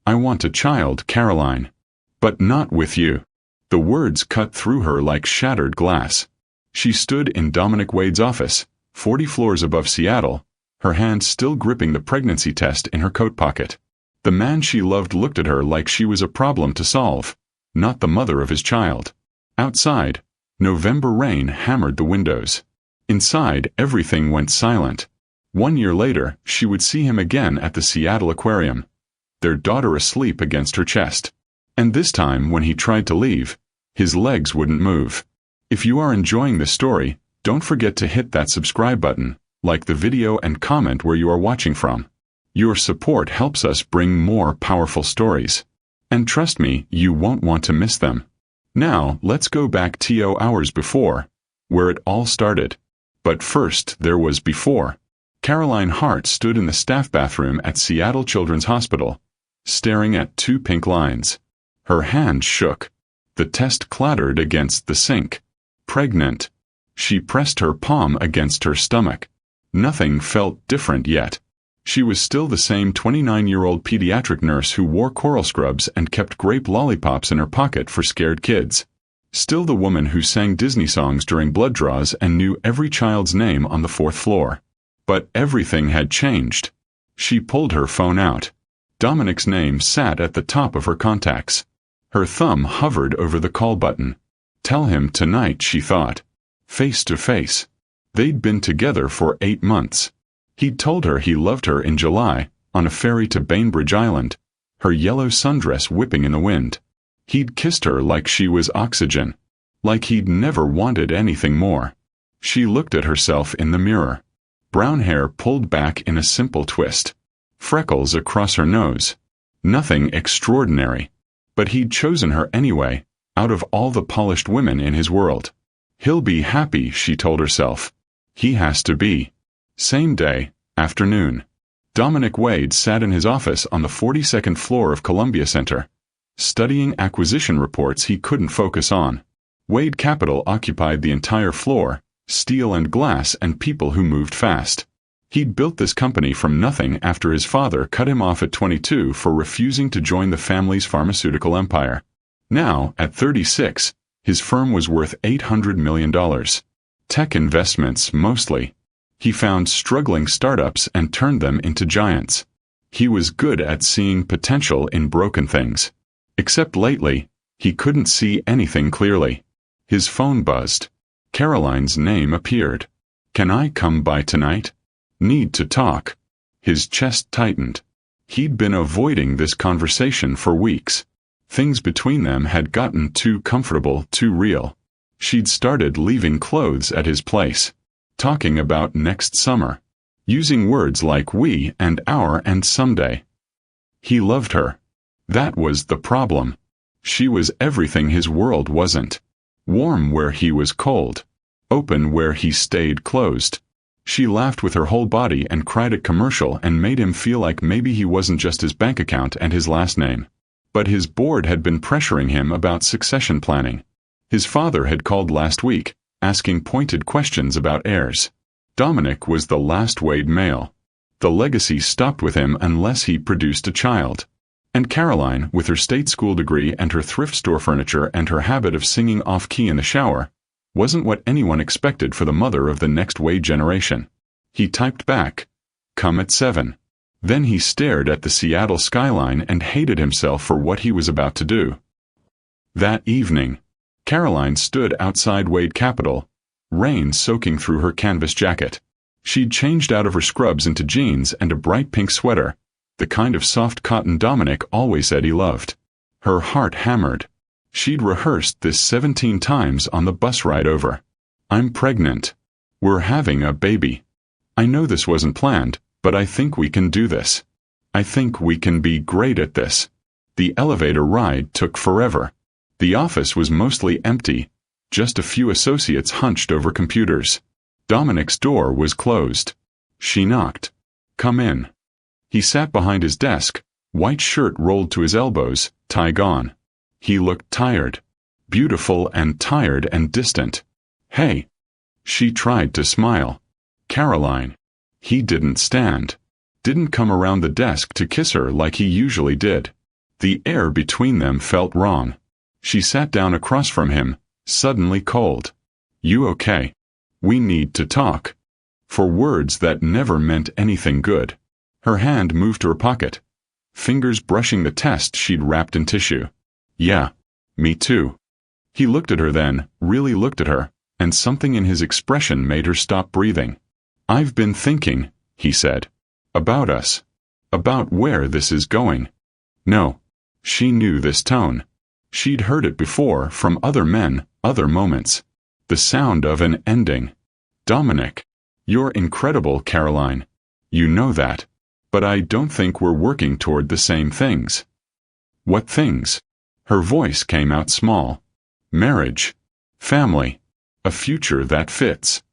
I want a child, Caroline. But not with you. The words cut through her like shattered glass. She stood in Dominic Wade's office, 40 floors above Seattle, her hand still gripping the pregnancy test in her coat pocket. The man she loved looked at her like she was a problem to solve, not the mother of his child. Outside, November rain hammered the windows. Inside, everything went silent. 1 year later, she would see him again at the Seattle Aquarium, their daughter asleep against her chest. And this time, when he tried to leave, his legs wouldn't move. If you are enjoying this story, don't forget to hit that subscribe button, like the video and comment where you are watching from. Your support helps us bring more powerful stories. And trust me, you won't want to miss them. Now, let's go back 2 hours before, where it all started. But first, there was before. Caroline Hart stood in the staff bathroom at Seattle Children's Hospital, staring at 2 pink lines. Her hand shook. The test clattered against the sink. Pregnant. She pressed her palm against her stomach. Nothing felt different yet. She was still the same 29-year-old pediatric nurse who wore coral scrubs and kept grape lollipops in her pocket for scared kids. Still the woman who sang Disney songs during blood draws and knew every child's name on the 4th floor. But everything had changed. She pulled her phone out. Dominic's name sat at the top of her contacts. Her thumb hovered over the call button. Tell him tonight, she thought. Face to face. They'd been together for 8 months. He'd told her he loved her in July, on a ferry to Bainbridge Island, her yellow sundress whipping in the wind. He'd kissed her like she was oxygen. Like he'd never wanted anything more. She looked at herself in the mirror. Brown hair pulled back in a simple twist. Freckles across her nose. Nothing extraordinary. But he'd chosen her anyway, out of all the polished women in his world. He'll be happy, she told herself. He has to be. Same day, afternoon. Dominic Wade sat in his office on the 42nd floor of Columbia Center, studying acquisition reports he couldn't focus on. Wade Capital occupied the entire floor, steel and glass and people who moved fast. He'd built this company from nothing after his father cut him off at 22 for refusing to join the family's pharmaceutical empire. Now, at 36, his firm was worth $800 million. Tech investments, mostly. He found struggling startups and turned them into giants. He was good at seeing potential in broken things. Except lately, he couldn't see anything clearly. His phone buzzed. Caroline's name appeared. Can I come by tonight? Need to talk. His chest tightened. He'd been avoiding this conversation for weeks. Things between them had gotten too comfortable, too real. She'd started leaving clothes at his place. Talking about next summer. Using words like we and our and someday. He loved her. That was the problem. She was everything his world wasn't. Warm where he was cold. Open where he stayed closed. She laughed with her whole body and cried at commercial and made him feel like maybe he wasn't just his bank account and his last name. But his board had been pressuring him about succession planning. His father had called last week, asking pointed questions about heirs. Dominic was the last Wade male. The legacy stopped with him unless he produced a child. And Caroline, with her state school degree and her thrift store furniture and her habit of singing off-key in the shower, wasn't what anyone expected for the mother of the next Wade generation. He typed back, "Come at 7. Then he stared at the Seattle skyline and hated himself for what he was about to do. That evening, Caroline stood outside Wade Capital, rain soaking through her canvas jacket. She'd changed out of her scrubs into jeans and a bright pink sweater, the kind of soft cotton Dominic always said he loved. Her heart hammered. She'd rehearsed this 17 times on the bus ride over. I'm pregnant. We're having a baby. I know this wasn't planned, but I think we can do this. I think we can be great at this. The elevator ride took forever. The office was mostly empty, just a few associates hunched over computers. Dominic's door was closed. She knocked. Come in. He sat behind his desk, white shirt rolled to his elbows, tie gone. He looked tired. Beautiful and tired and distant. Hey. She tried to smile. Caroline. He didn't stand. Didn't come around the desk to kiss her like he usually did. The air between them felt wrong. She sat down across from him, suddenly cold. You okay? We need to talk. For words that never meant anything good. Her hand moved to her pocket, fingers brushing the test she'd wrapped in tissue. Yeah, me too. He looked at her then, really looked at her, and something in his expression made her stop breathing. I've been thinking, he said. About us. About where this is going. No. She knew this tone. She'd heard it before from other men, other moments. The sound of an ending. Dominic. You're incredible, Caroline. You know that. But I don't think we're working toward the same things. What things? Her voice came out small. Marriage. Family. A future that fits.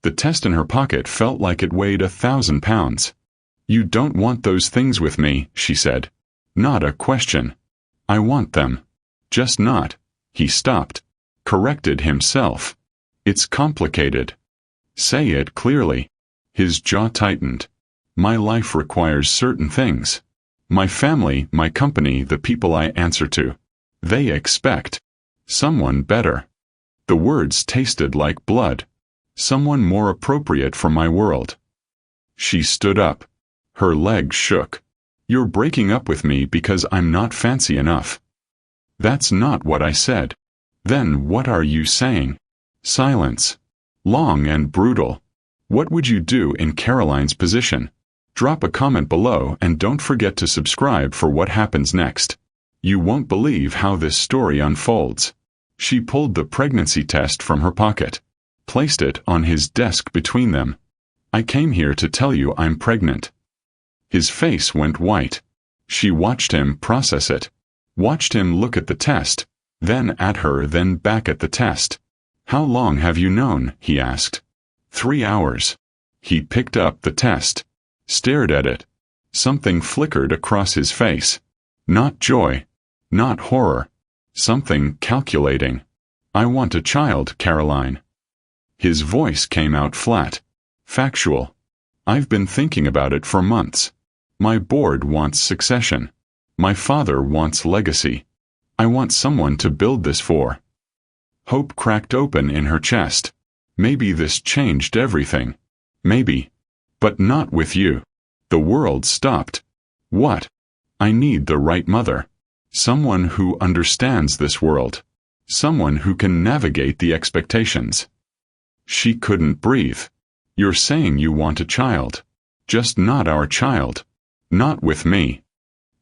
The test in her pocket felt like it weighed 1,000 pounds. You don't want those things with me, she said. Not a question. I want them. Just not. He stopped. Corrected himself. It's complicated. Say it clearly. His jaw tightened. My life requires certain things. My family, my company, the people I answer to. They expect someone better. The words tasted like blood. Someone more appropriate for my world. She stood up. Her legs shook. You're breaking up with me because I'm not fancy enough. That's not what I said. Then what are you saying? Silence. Long and brutal. What would you do in Caroline's position? Drop a comment below and don't forget to subscribe for what happens next. You won't believe how this story unfolds. She pulled the pregnancy test from her pocket, placed it on his desk between them. I came here to tell you I'm pregnant. His face went white. She watched him process it, watched him look at the test, then at her, then back at the test. How long have you known? He asked. 3 hours. He picked up the test, stared at it. Something flickered across his face. Not joy, not horror. Something calculating. I want a child, Caroline. His voice came out flat, factual. I've been thinking about it for months. My board wants succession. My father wants legacy. I want someone to build this for. Hope cracked open in her chest. Maybe this changed everything. Maybe. But not with you. The world stopped. What? I need the right mother. Someone who understands this world. Someone who can navigate the expectations. She couldn't breathe. You're saying you want a child. Just not our child. Not with me.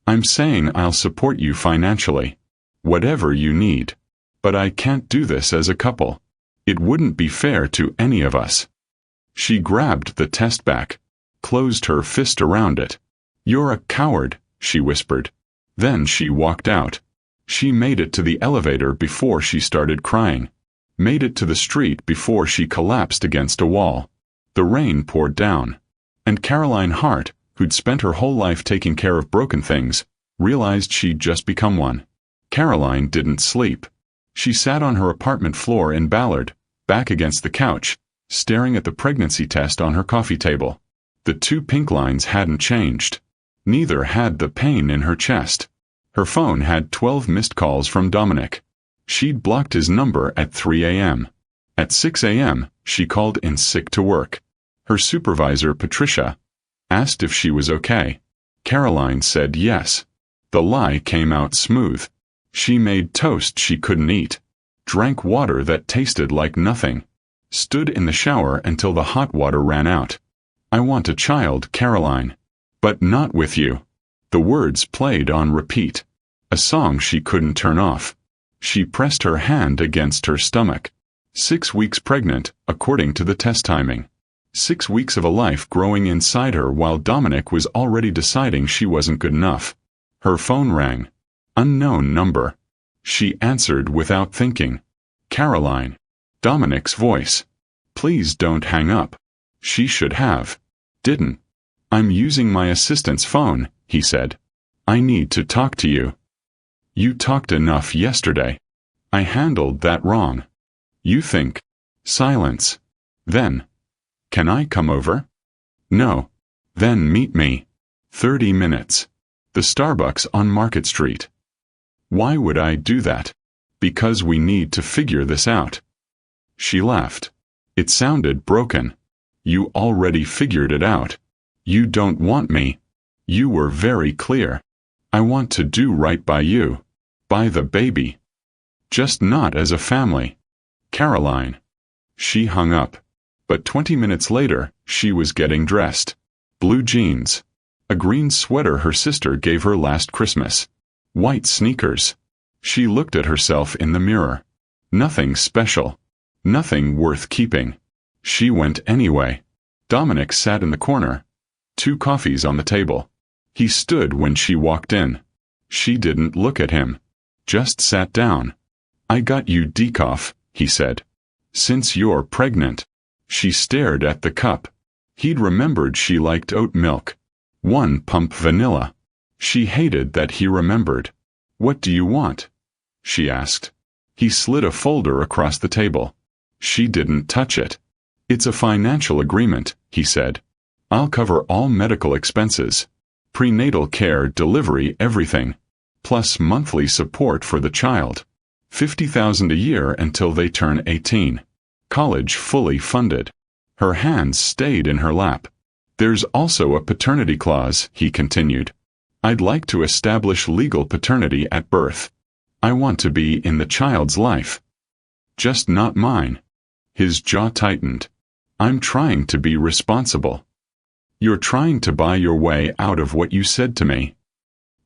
I'm saying I'll support you financially. Whatever you need. But I can't do this as a couple. It wouldn't be fair to any of us. She grabbed the test back, closed her fist around it. You're a coward, she whispered. Then she walked out. She made it to the elevator before she started crying. Made it to the street before she collapsed against a wall. The rain poured down. And Caroline Hart, who'd spent her whole life taking care of broken things, realized she'd just become one. Caroline didn't sleep. She sat on her apartment floor in Ballard, back against the couch, staring at the pregnancy test on her coffee table. The 2 pink lines hadn't changed. Neither had the pain in her chest. Her phone had 12 missed calls from Dominic. She'd blocked his number at 3 a.m. At 6 a.m., she called in sick to work. Her supervisor, Patricia, asked if she was okay. Caroline said yes. The lie came out smooth. She made toast she couldn't eat, drank water that tasted like nothing, stood in the shower until the hot water ran out. I want a child, Caroline. But not with you. The words played on repeat. A song she couldn't turn off. She pressed her hand against her stomach. 6 weeks pregnant, according to the test timing. 6 weeks of a life growing inside her while Dominic was already deciding she wasn't good enough. Her phone rang. Unknown number. She answered without thinking. Caroline. Dominic's voice. Please don't hang up. She should have. Didn't. I'm using my assistant's phone, he said. I need to talk to you. You talked enough yesterday. I handled that wrong. You think. Silence. Then. Can I come over? No. Then meet me. 30 minutes. The Starbucks on Market Street. Why would I do that? Because we need to figure this out. She laughed. It sounded broken. You already figured it out. You don't want me. You were very clear. I want to do right by you. By the baby. Just not as a family. Caroline. She hung up. But 20 minutes later, she was getting dressed. Blue jeans. A green sweater her sister gave her last Christmas. White sneakers. She looked at herself in the mirror. Nothing special. Nothing worth keeping. She went anyway. Dominic sat in the corner. 2 coffees on the table. He stood when she walked in. She didn't look at him. Just sat down. I got you decaf, he said. Since you're pregnant. She stared at the cup. He'd remembered she liked oat milk. 1 pump vanilla. She hated that he remembered. What do you want? She asked. He slid a folder across the table. She didn't touch it. It's a financial agreement, he said. I'll cover all medical expenses. Prenatal care, delivery, everything. Plus monthly support for the child. $50,000 a year until they turn 18. College fully funded. Her hands stayed in her lap. There's also a paternity clause, he continued. I'd like to establish legal paternity at birth. I want to be in the child's life. Just not mine. His jaw tightened. I'm trying to be responsible. You're trying to buy your way out of what you said to me.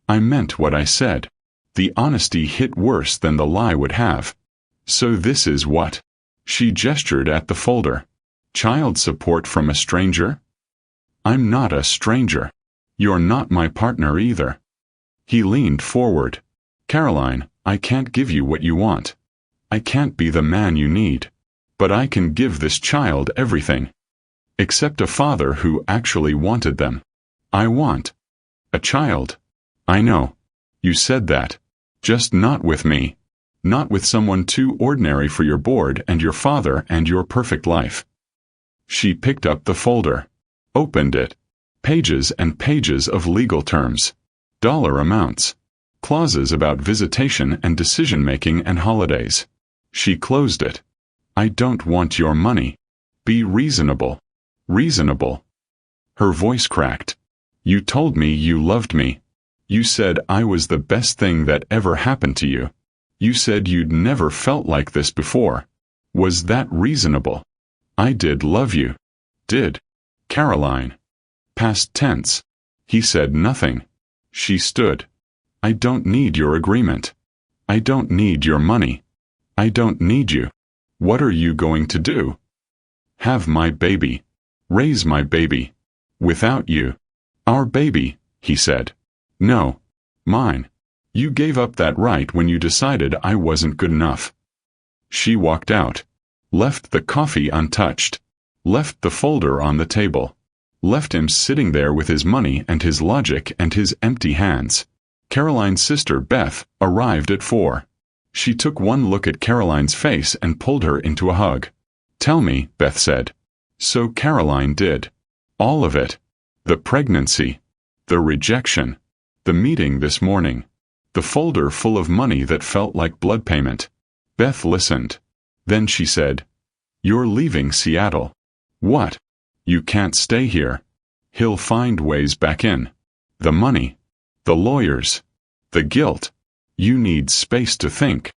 I meant what I said. The honesty hit worse than the lie would have. So this is what? She gestured at the folder. Child support from a stranger? I'm not a stranger. You're not my partner either. He leaned forward. Caroline, I can't give you what you want. I can't be the man you need. But I can give this child everything. Except a father who actually wanted them. I want a child. I know. You said that. Just not with me. Not with someone too ordinary for your board and your father and your perfect life. She picked up the folder. Opened it. Pages and pages of legal terms. Dollar amounts. Clauses about visitation and decision-making and holidays. She closed it. I don't want your money. Be reasonable. Reasonable. Her voice cracked. You told me you loved me. You said I was the best thing that ever happened to you. You said you'd never felt like this before. Was that reasonable? I did love you. Did. Caroline. Past tense. He said nothing. She stood. I don't need your agreement. I don't need your money. I don't need you. What are you going to do? Have my baby. Raise my baby. Without you. Our baby, he said. No. Mine. You gave up that right when you decided I wasn't good enough. She walked out. Left the coffee untouched. Left the folder on the table. Left him sitting there with his money and his logic and his empty hands. Caroline's sister, Beth, arrived at 4. She took one look at Caroline's face and pulled her into a hug. Tell me, Beth said. So Caroline did. All of it. The pregnancy. The rejection. The meeting this morning. The folder full of money that felt like blood payment. Beth listened. Then she said, You're leaving Seattle. What? You can't stay here. He'll find ways back in. The money. The lawyers. The guilt. You need space to think.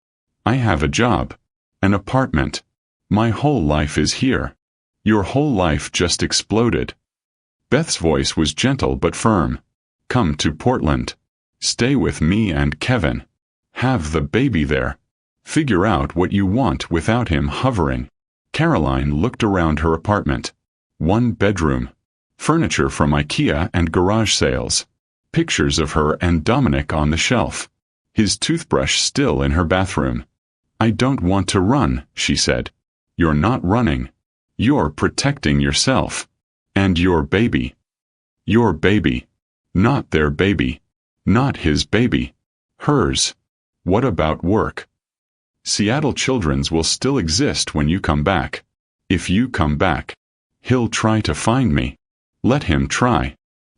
I have a job. An apartment. My whole life is here. Your whole life just exploded. Beth's voice was gentle but firm. Come to Portland. Stay with me and Kevin. Have the baby there. Figure out what you want without him hovering. Caroline looked around her apartment. 1 bedroom. Furniture from IKEA and garage sales. Pictures of her and Dominic on the shelf. His toothbrush still in her bathroom. I don't want to run, she said. You're not running. You're protecting yourself. And your baby. Your baby. Not their baby. Not his baby. Hers. What about work? Seattle Children's will still exist when you come back. If you come back. He'll try to find me. Let him try.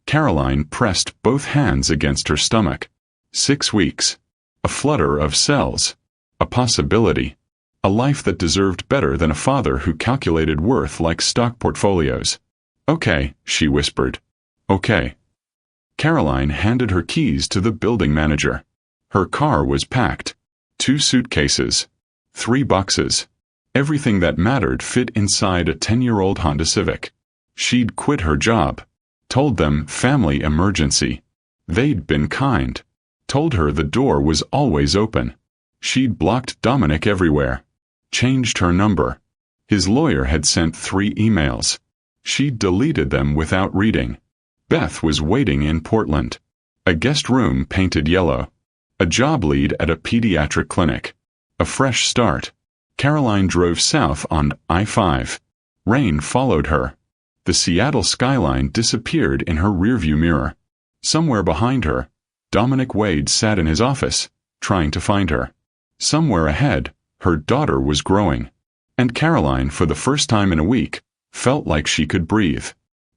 Caroline pressed both hands against her stomach. 6 weeks. A flutter of cells. A possibility. A life that deserved better than a father who calculated worth like stock portfolios. "Okay," she whispered. "Okay." Caroline handed her keys to the building manager. Her car was packed. 2 suitcases. 3 boxes. Everything that mattered fit inside a 10-year-old Honda Civic. She'd quit her job. Told them family emergency. They'd been kind. Told her the door was always open. She'd blocked Dominic everywhere. Changed her number. His lawyer had sent 3 emails. She'd deleted them without reading. Beth was waiting in Portland. A guest room painted yellow. A job lead at a pediatric clinic. A fresh start. Caroline drove south on I-5. Rain followed her. The Seattle skyline disappeared in her rearview mirror. Somewhere behind her, Dominic Wade sat in his office, trying to find her. Somewhere ahead, her daughter was growing. And Caroline, for the first time in a week, felt like she could breathe.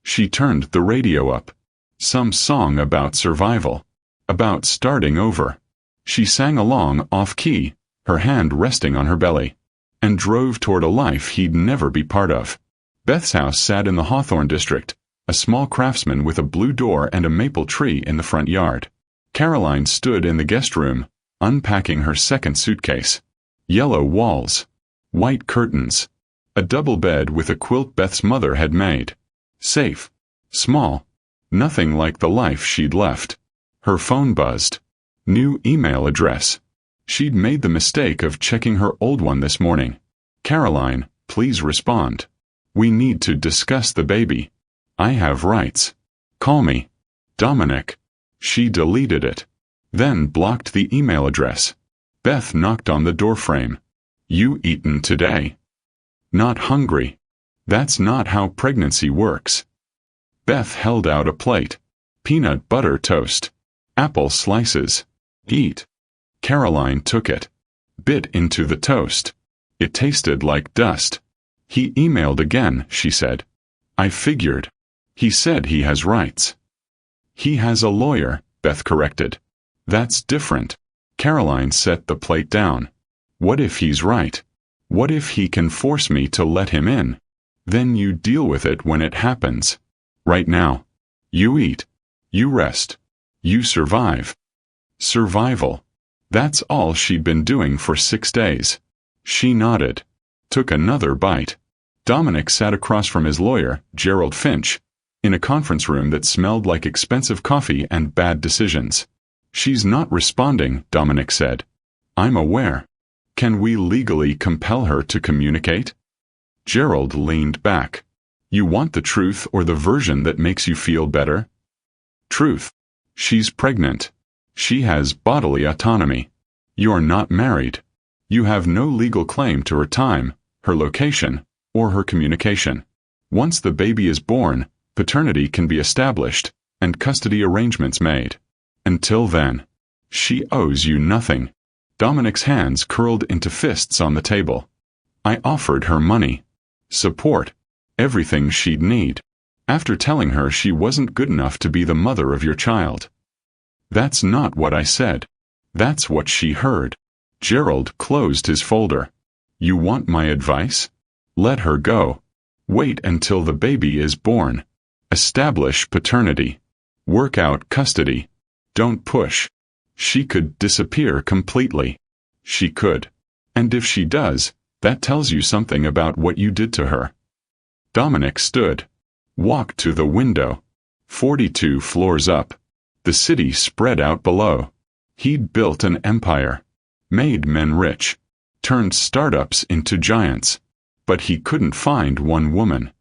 She turned the radio up. Some song about survival. About starting over. She sang along off-key, her hand resting on her belly, and drove toward a life he'd never be part of. Beth's house sat in the Hawthorne district, a small craftsman with a blue door and a maple tree in the front yard. Caroline stood in the guest room, unpacking her second suitcase. Yellow walls. White curtains. A double bed with a quilt Beth's mother had made. Safe. Small. Nothing like the life she'd left. Her phone buzzed. New email address. She'd made the mistake of checking her old one this morning. "Caroline, please respond. We need to discuss the baby. I have rights. Call me. Dominic." She deleted it. Then blocked the email address. Beth knocked on the doorframe. "You eaten today?" "Not hungry. That's not how pregnancy works." Beth held out a plate. Peanut butter toast. Apple slices. "Eat." Caroline took it. Bit into the toast. It tasted like dust. "He emailed again," she said. "I figured. He said he has rights." "He has a lawyer," Beth corrected. "That's different." Caroline set the plate down. "What if he's right? What if he can force me to let him in? Then you deal with it when it happens. Right now. You eat. You rest. You survive." Survival. That's all she'd been doing for 6 days. She nodded. Took another bite. Dominic sat across from his lawyer, Gerald Finch, in a conference room that smelled like expensive coffee and bad decisions. "She's not responding," Dominic said. "I'm aware. Can we legally compel her to communicate?" Gerald leaned back. "You want the truth or the version that makes you feel better?" "Truth. She's pregnant. She has bodily autonomy. You're not married. You have no legal claim to her time, her location, or her communication. Once the baby is born, paternity can be established, and custody arrangements made. Until then, she owes you nothing." Dominic's hands curled into fists on the table. "I offered her money. Support. Everything she'd need. After telling her she wasn't good enough to be the mother of your child." "That's not what I said. That's what she heard." Gerald closed his folder. "You want my advice? Let her go. Wait until the baby is born. Establish paternity. Work out custody. Don't push. She could disappear completely. She could. And if she does, that tells you something about what you did to her." Dominic stood. Walked to the window. 42 floors up. The city spread out below. He'd built an empire. Made men rich. Turned startups into giants. But he couldn't find one woman.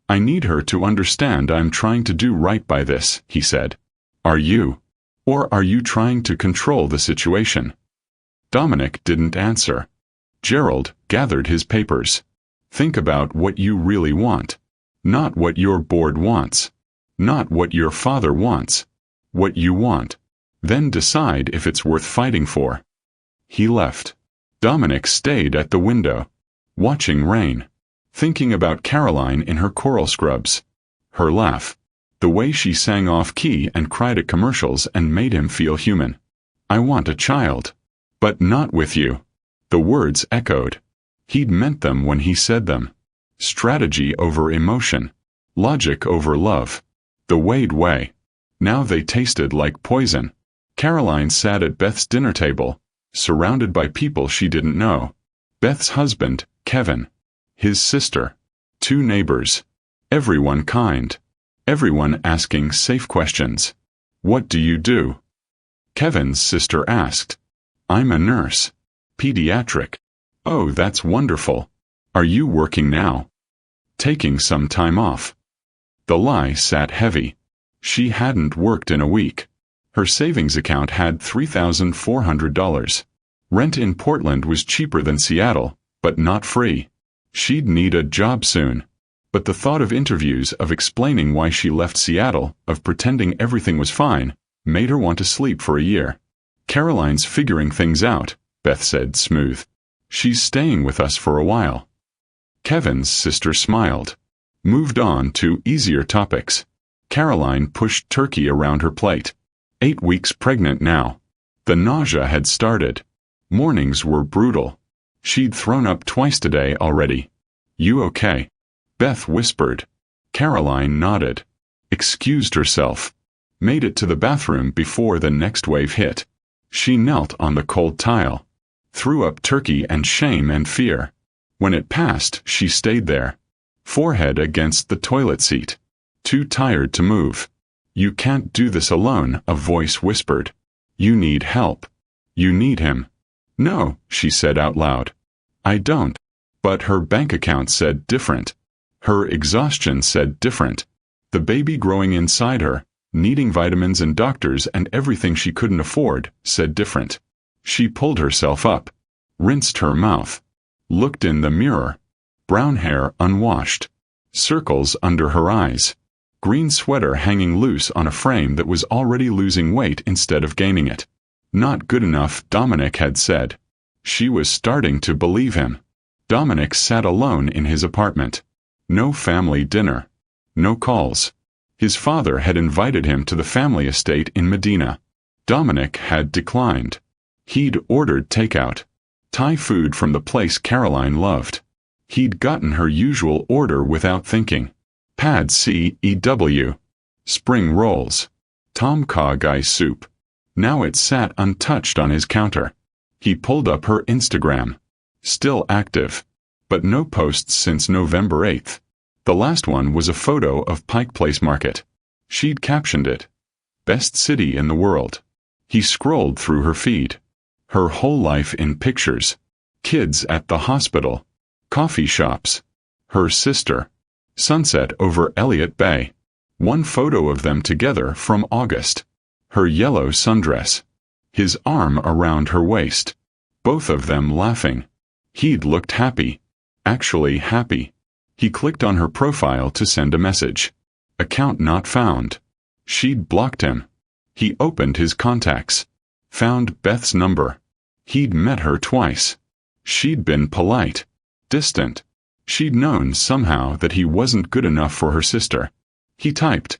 "I need her to understand I'm trying to do right by this," he said. "Are you? Or are you trying to control the situation?" Dominic didn't answer. Gerald gathered his papers. "Think about what you really want. Not what your board wants. Not what your father wants. What you want. Then decide if it's worth fighting for." He left. Dominic stayed at the window, watching rain, thinking about Caroline in her coral scrubs. Her laugh. The way she sang off-key and cried at commercials and made him feel human. I want a child. But not with you. The words echoed. He'd meant them when he said them. Strategy over emotion. Logic over love. The Wade way. Now they tasted like poison. Caroline sat at Beth's dinner table, surrounded by people she didn't know. Beth's husband, Kevin. His sister. 2 neighbors. Everyone kind. Everyone asking safe questions. What do you do? Kevin's sister asked. I'm a nurse. Pediatric. Oh, that's wonderful. Are you working now? Taking some time off. The lie sat heavy. She hadn't worked in a week. Her savings account had $3,400. Rent in Portland was cheaper than Seattle, but not free. She'd need a job soon. But the thought of interviews, of explaining why she left Seattle, of pretending everything was fine, made her want to sleep for a year. Caroline's figuring things out, Beth said, smooth. She's staying with us for a while. Kevin's sister smiled. Moved on to easier topics. Caroline pushed turkey around her plate. 8 weeks pregnant now. The nausea had started. Mornings were brutal. She'd thrown up twice today already. You okay? Beth whispered. Caroline nodded. Excused herself. Made it to the bathroom before the next wave hit. She knelt on the cold tile. Threw up turkey and shame and fear. When it passed, she stayed there. Forehead against the toilet seat. Too tired to move. You can't do this alone, a voice whispered. You need help. You need him. No, she said out loud. I don't. But her bank account said different. Her exhaustion said different. The baby growing inside her, needing vitamins and doctors and everything she couldn't afford, said different. She pulled herself up. Rinsed her mouth. Looked in the mirror. Brown hair unwashed. Circles under her eyes. Green sweater hanging loose on a frame that was already losing weight instead of gaining it. Not good enough, Dominic had said. She was starting to believe him. Dominic sat alone in his apartment. No family dinner. No calls. His father had invited him to the family estate in Medina. Dominic had declined. He'd ordered takeout. Thai food from the place Caroline loved. He'd gotten her usual order without thinking. Pad CEW. Spring rolls. Tom Kha Gai soup. Now it sat untouched on his counter. He pulled up her Instagram. Still active. But no posts since November 8th. The last one was a photo of Pike Place Market. She'd captioned it. Best city in the world. He scrolled through her feed. Her whole life in pictures. Kids at the hospital. Coffee shops. Her sister. Sunset over Elliott Bay. One photo of them together from August. Her yellow sundress. His arm around her waist. Both of them laughing. He'd looked happy. Actually happy. He clicked on her profile to send a message. Account not found. She'd blocked him. He opened his contacts. Found Beth's number. He'd met her twice. She'd been polite. Distant. She'd known somehow that he wasn't good enough for her sister. He typed.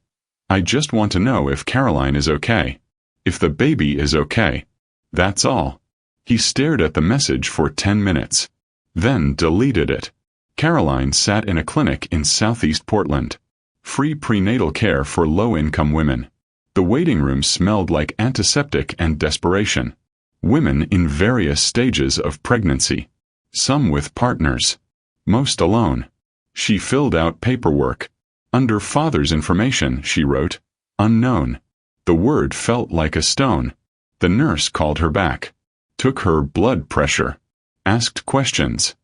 I just want to know if Caroline is okay. If the baby is okay. That's all. He stared at the message for 10 minutes. Then deleted it. Caroline sat in a clinic in Southeast Portland. Free prenatal care for low-income women. The waiting room smelled like antiseptic and desperation. Women in various stages of pregnancy. Some with partners. Most alone. She filled out paperwork. Under father's information, she wrote, unknown. The word felt like a stone. The nurse called her back. Took her blood pressure. Asked questions.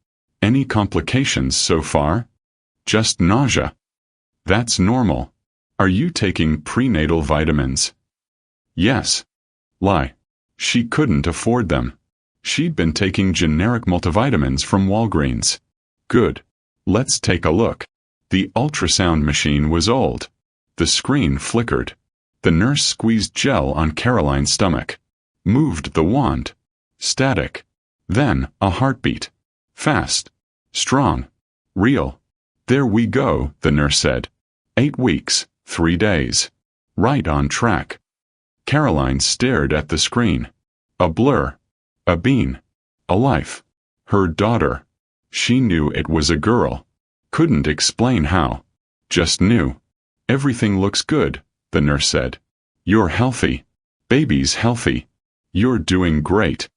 Any complications so far? Just nausea. That's normal. Are you taking prenatal vitamins? Yes. Lie. She couldn't afford them. She'd been taking generic multivitamins from Walgreens. Good. Let's take a look. The ultrasound machine was old. The screen flickered. The nurse squeezed gel on Caroline's stomach. Moved the wand. Static. Then, a heartbeat. Fast. Strong. Real. There we go, the nurse said. 8 weeks. 3 days. Right on track. Caroline stared at the screen. A blur. A bean. A life. Her daughter. She knew it was a girl. Couldn't explain how. Just knew. Everything looks good, the nurse said. You're healthy. Baby's healthy. You're doing great.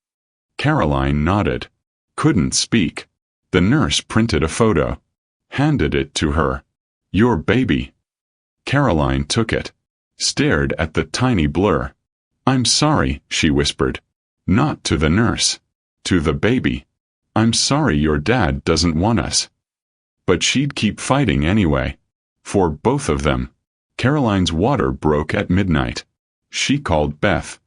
Caroline nodded. Couldn't speak. The nurse printed a photo. Handed it to her. Your baby. Caroline took it. Stared at the tiny blur. I'm sorry, she whispered. Not to the nurse. To the baby. I'm sorry your dad doesn't want us. But she'd keep fighting anyway. For both of them. Caroline's water broke at midnight. She called Beth.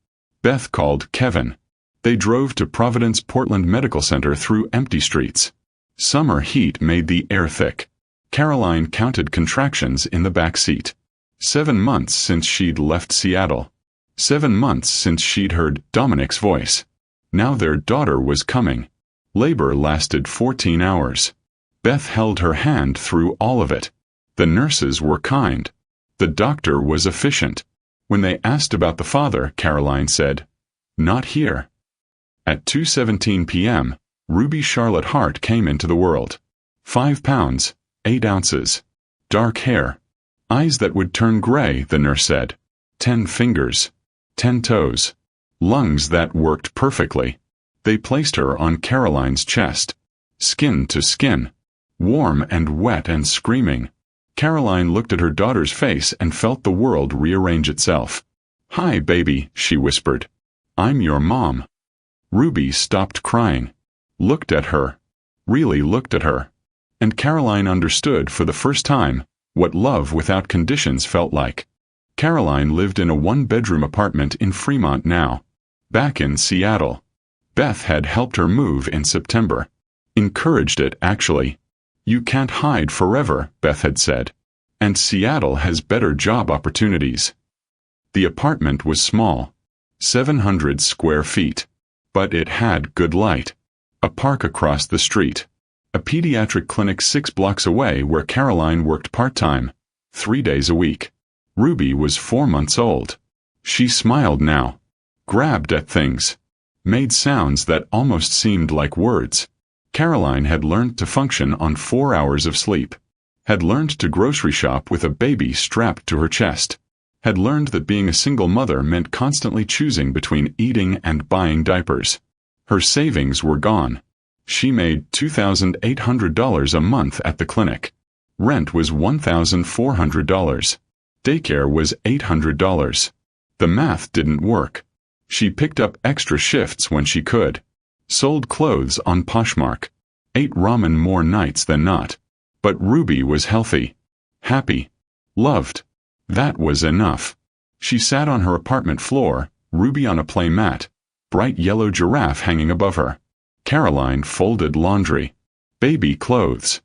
Beth called Kevin. They drove to Providence Portland Medical Center through empty streets. Summer heat made the air thick. Caroline counted contractions in the back seat. 7 months since she'd left Seattle. 7 months since she'd heard Dominic's voice. Now their daughter was coming. Labor lasted 14 hours. Beth held her hand through all of it. The nurses were kind. The doctor was efficient. When they asked about the father, Caroline said, "Not here." At 2:17 p.m., Ruby Charlotte Hart came into the world. 5 pounds, 8 ounces. Dark hair. Eyes that would turn gray, the nurse said. 10 fingers. 10 toes. Lungs that worked perfectly. They placed her on Caroline's chest. Skin to skin. Warm and wet and screaming. Caroline looked at her daughter's face and felt the world rearrange itself. "Hi, baby," she whispered. "I'm your mom." Ruby stopped crying. Looked at her. Really looked at her. And Caroline understood for the first time what love without conditions felt like. Caroline lived in a 1-bedroom apartment in Fremont now. Back in Seattle. Beth had helped her move in September. Encouraged it, actually. You can't hide forever, Beth had said. And Seattle has better job opportunities. The apartment was small. 700 square feet. But it had good light. A park across the street. A pediatric clinic 6 blocks away where Caroline worked part-time, 3 days a week. Ruby was 4 months old. She smiled now. Grabbed at things. Made sounds that almost seemed like words. Caroline had learned to function on 4 hours of sleep. Had learned to grocery shop with a baby strapped to her chest. Had learned that being a single mother meant constantly choosing between eating and buying diapers. Her savings were gone. She made $2,800 a month at the clinic. Rent was $1,400. Daycare was $800. The math didn't work. She picked up extra shifts when she could. Sold clothes on Poshmark. Ate ramen more nights than not. But Ruby was healthy. Happy. Loved. That was enough. She sat on her apartment floor, Ruby on a play mat. Bright yellow giraffe hanging above her. Caroline folded laundry. Baby clothes.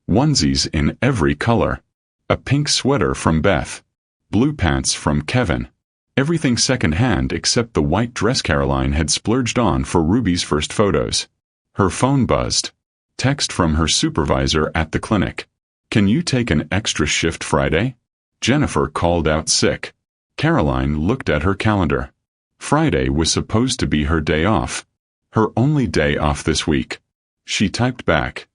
Onesies in every color. A pink sweater from Beth. Blue pants from Kevin. Everything second-hand except the white dress Caroline had splurged on for Ruby's first photos. Her phone buzzed. Text from her supervisor at the clinic. "Can you take an extra shift Friday?" Jennifer called out sick. Caroline looked at her calendar. Friday was supposed to be her day off. Her only day off this week. She typed back.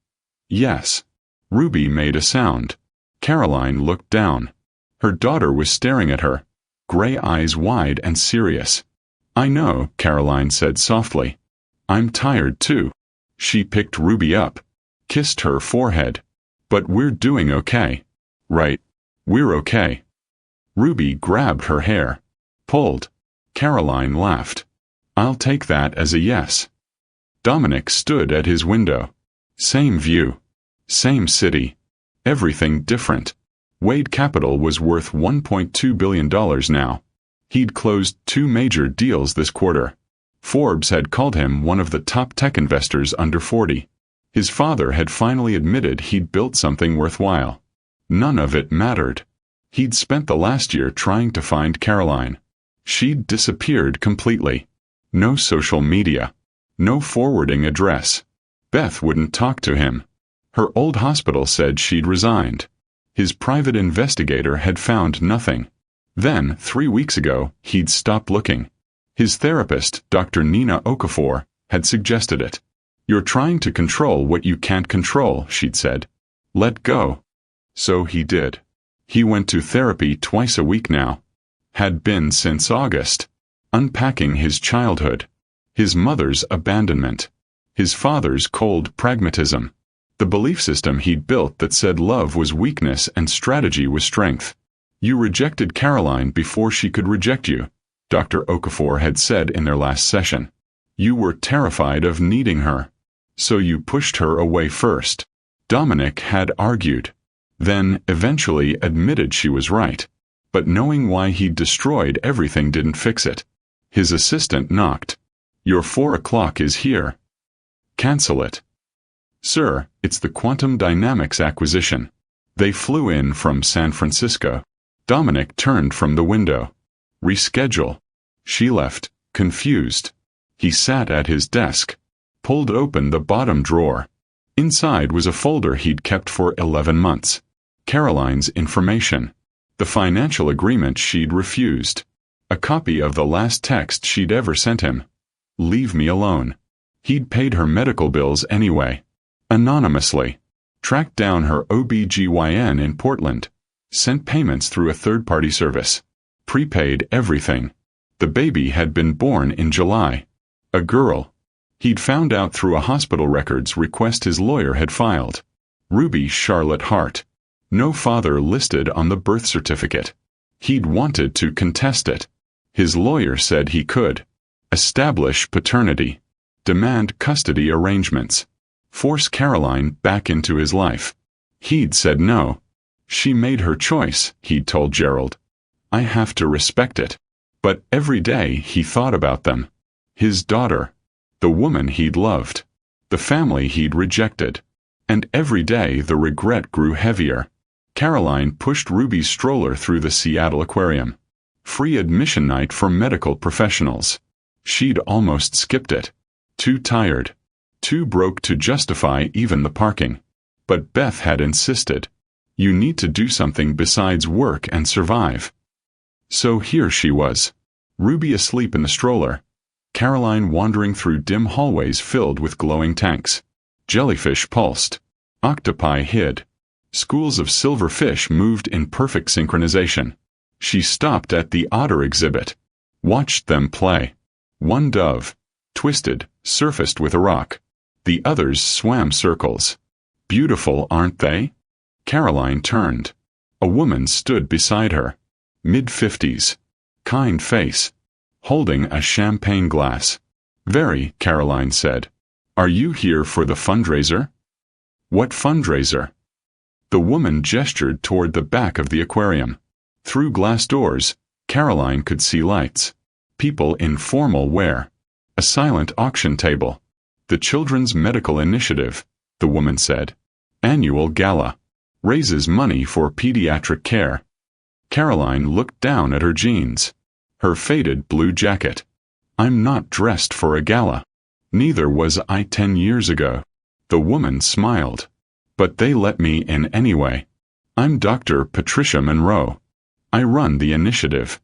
Yes. Ruby made a sound. Caroline looked down. Her daughter was staring at her. Gray eyes wide and serious. "I know," Caroline said softly. "I'm tired too." She picked Ruby up. Kissed her forehead. "But we're doing okay. Right? We're okay." Ruby grabbed her hair. Pulled. Caroline laughed. "I'll take that as a yes." Dominic stood at his window. Same view. Same city. Everything different. Wade Capital was worth $1.2 billion now. He'd closed 2 major deals this quarter. Forbes had called him one of the top tech investors under 40. His father had finally admitted he'd built something worthwhile. None of it mattered. He'd spent the last year trying to find Caroline. She'd disappeared completely. No social media. No forwarding address. Beth wouldn't talk to him. Her old hospital said she'd resigned. His private investigator had found nothing. Then, 3 weeks ago, he'd stopped looking. His therapist, Dr. Nina Okafor, had suggested it. "You're trying to control what you can't control," she'd said. "Let go." So he did. He went to therapy twice a week now. Had been since August. Unpacking his childhood. His mother's abandonment. His father's cold pragmatism. The belief system he'd built that said love was weakness and strategy was strength. "You rejected Caroline before she could reject you," Dr. Okafor had said in their last session. "You were terrified of needing her. So you pushed her away first." Dominic had argued. Then, eventually admitted she was right. But knowing why he'd destroyed everything didn't fix it. His assistant knocked. "Your 4 o'clock is here." "Cancel it." "Sir, it's the quantum dynamics acquisition. They flew in from San Francisco." Dominic turned from the window. "Reschedule." She left, confused. He sat at his desk. Pulled open the bottom drawer. Inside was a folder he'd kept for 11 months. Caroline's information. The financial agreement she'd refused. A copy of the last text she'd ever sent him. "Leave me alone." He'd paid her medical bills anyway. Anonymously. Tracked down her OB/GYN in Portland. Sent payments through a third-party service. Prepaid everything. The baby had been born in July. A girl. He'd found out through a hospital records request his lawyer had filed. Ruby Charlotte Hart. No father listed on the birth certificate. He'd wanted to contest it. His lawyer said he could. Establish paternity. Demand custody arrangements. Force Caroline back into his life. He'd said no. She made her choice, he'd told Gerald. "I have to respect it." But every day he thought about them. His daughter. The woman he'd loved. The family he'd rejected. And every day the regret grew heavier. Caroline pushed Ruby's stroller through the Seattle Aquarium. Free admission night for medical professionals. She'd almost skipped it. Too tired. Too broke to justify even the parking. But Beth had insisted. "You need to do something besides work and survive." So here she was. Ruby asleep in the stroller. Caroline wandering through dim hallways filled with glowing tanks. Jellyfish pulsed. Octopi hid. Schools of silver fish moved in perfect synchronization. She stopped at the otter exhibit. Watched them play. One dove, twisted, surfaced with a rock. The others swam circles. Beautiful, aren't they? Caroline turned. A woman stood beside her. Mid-50s. Kind face. Holding a champagne glass. "Very," Caroline said. "Are you here for the fundraiser?" "What fundraiser?" The woman gestured toward the back of the aquarium. Through glass doors, Caroline could see lights. People in formal wear. A silent auction table. "The Children's Medical Initiative," the woman said. "Annual gala. Raises money for pediatric care." Caroline looked down at her jeans. Her faded blue jacket. "I'm not dressed for a gala. Neither was I 10 years ago." The woman smiled. "But they let me in anyway. I'm Dr. Patricia Monroe. I run the initiative."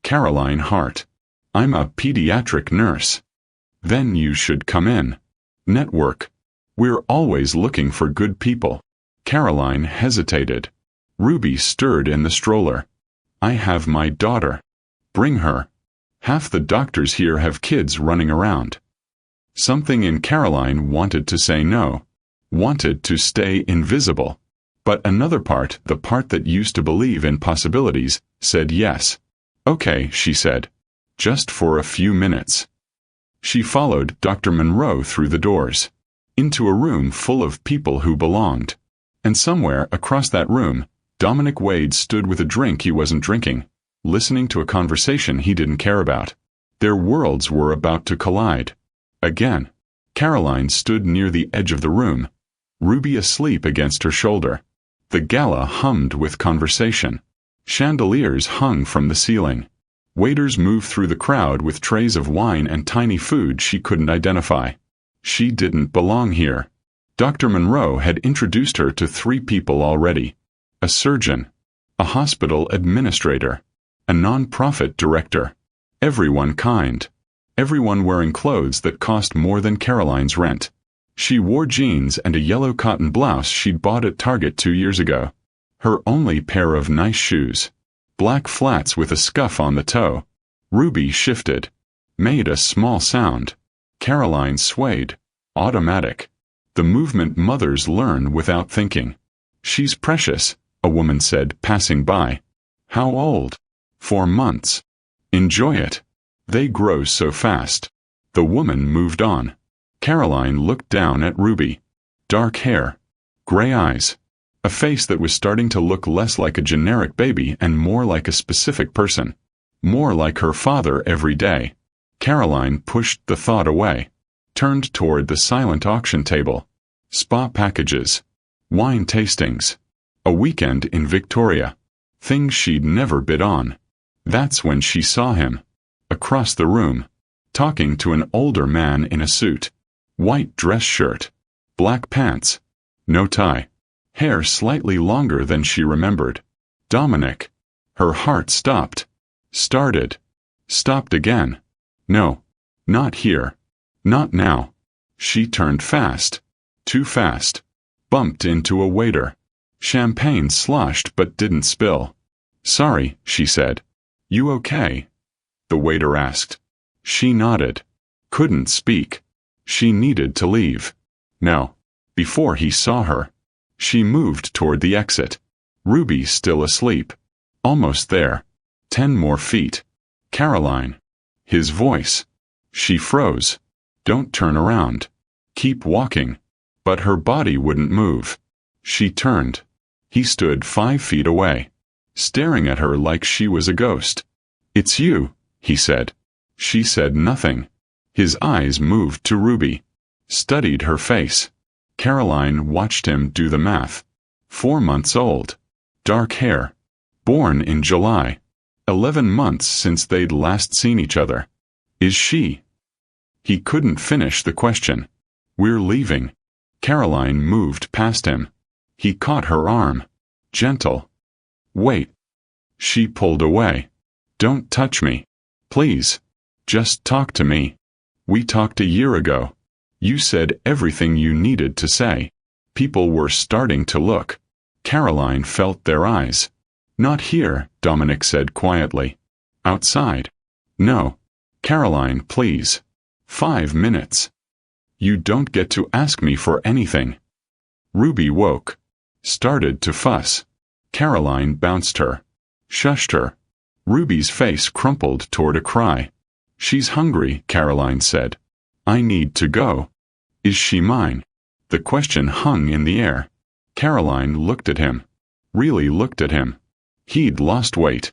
Caroline Hart. "I'm a pediatric nurse." "Then you should come in. Network. We're always looking for good people." Caroline hesitated. Ruby stirred in the stroller. "I have my daughter. Bring her. Half the doctors here have kids running around." Something in Caroline wanted to say no. Wanted to stay invisible. But another part, the part that used to believe in possibilities, said yes. "Okay," she said. "Just for a few minutes." She followed Dr. Monroe through the doors. Into a room full of people who belonged. And somewhere across that room, Dominic Wade stood with a drink he wasn't drinking, listening to a conversation he didn't care about. Their worlds were about to collide. Again. Caroline stood near the edge of the room, Ruby asleep against her shoulder. The gala hummed with conversation. Chandeliers hung from the ceiling. Waiters moved through the crowd with trays of wine and tiny food she couldn't identify. She didn't belong here. Dr. Monroe had introduced her to 3 people already. a surgeon, a hospital administrator, a non-profit director. Everyone kind. Everyone wearing clothes that cost more than Caroline's rent. She wore jeans and a yellow cotton blouse she'd bought at Target 2 years ago. Her only pair of nice shoes. Black flats with a scuff on the toe. Ruby shifted. Made a small sound. Caroline swayed. Automatic. The movement mothers learn without thinking. She's precious, a woman said, passing by. How old? 4 months. Enjoy it. They grow so fast. The woman moved on. Caroline looked down at Ruby. Dark hair. Gray eyes. A face that was starting to look less like a generic baby and more like a specific person. More like her father every day. Caroline pushed the thought away. Turned toward the silent auction table. Spa packages. Wine tastings. A weekend in Victoria. Things she'd never bid on. That's when she saw him. Across the room. Talking to an older man in a suit. White dress shirt. Black pants. No tie. Hair slightly longer than she remembered. Dominic. Her heart stopped. Started. Stopped again. No. Not here. Not now. She turned fast. Too fast. Bumped into a waiter. Champagne sloshed but didn't spill. Sorry, she said. You okay? The waiter asked. She nodded. Couldn't speak. She needed to leave. No. Before he saw her. She moved toward the exit. Ruby still asleep. Almost there. 10 more feet. Caroline. His voice. She froze. Don't turn around. Keep walking. But her body wouldn't move. She turned. He stood 5 feet away. Staring at her like she was a ghost. It's you, he said. She said nothing. His eyes moved to Ruby. Studied her face. Caroline watched him do the math. 4 months old. Dark hair. Born in July. 11 months since they'd last seen each other. Is she? He couldn't finish the question. We're leaving. Caroline moved past him. He caught her arm. Gentle. Wait. She pulled away. Don't touch me. Please. Just talk to me. We talked a year ago. You said everything you needed to say. People were starting to look. Caroline felt their eyes. Not here, Dominic said quietly. Outside. No. Caroline, please. 5 minutes. You don't get to ask me for anything. Ruby woke. Started to fuss. Caroline bounced her. Shushed her. Ruby's face crumpled toward a cry. She's hungry, Caroline said. I need to go. Is she mine? The question hung in the air. Caroline looked at him. Really looked at him. He'd lost weight.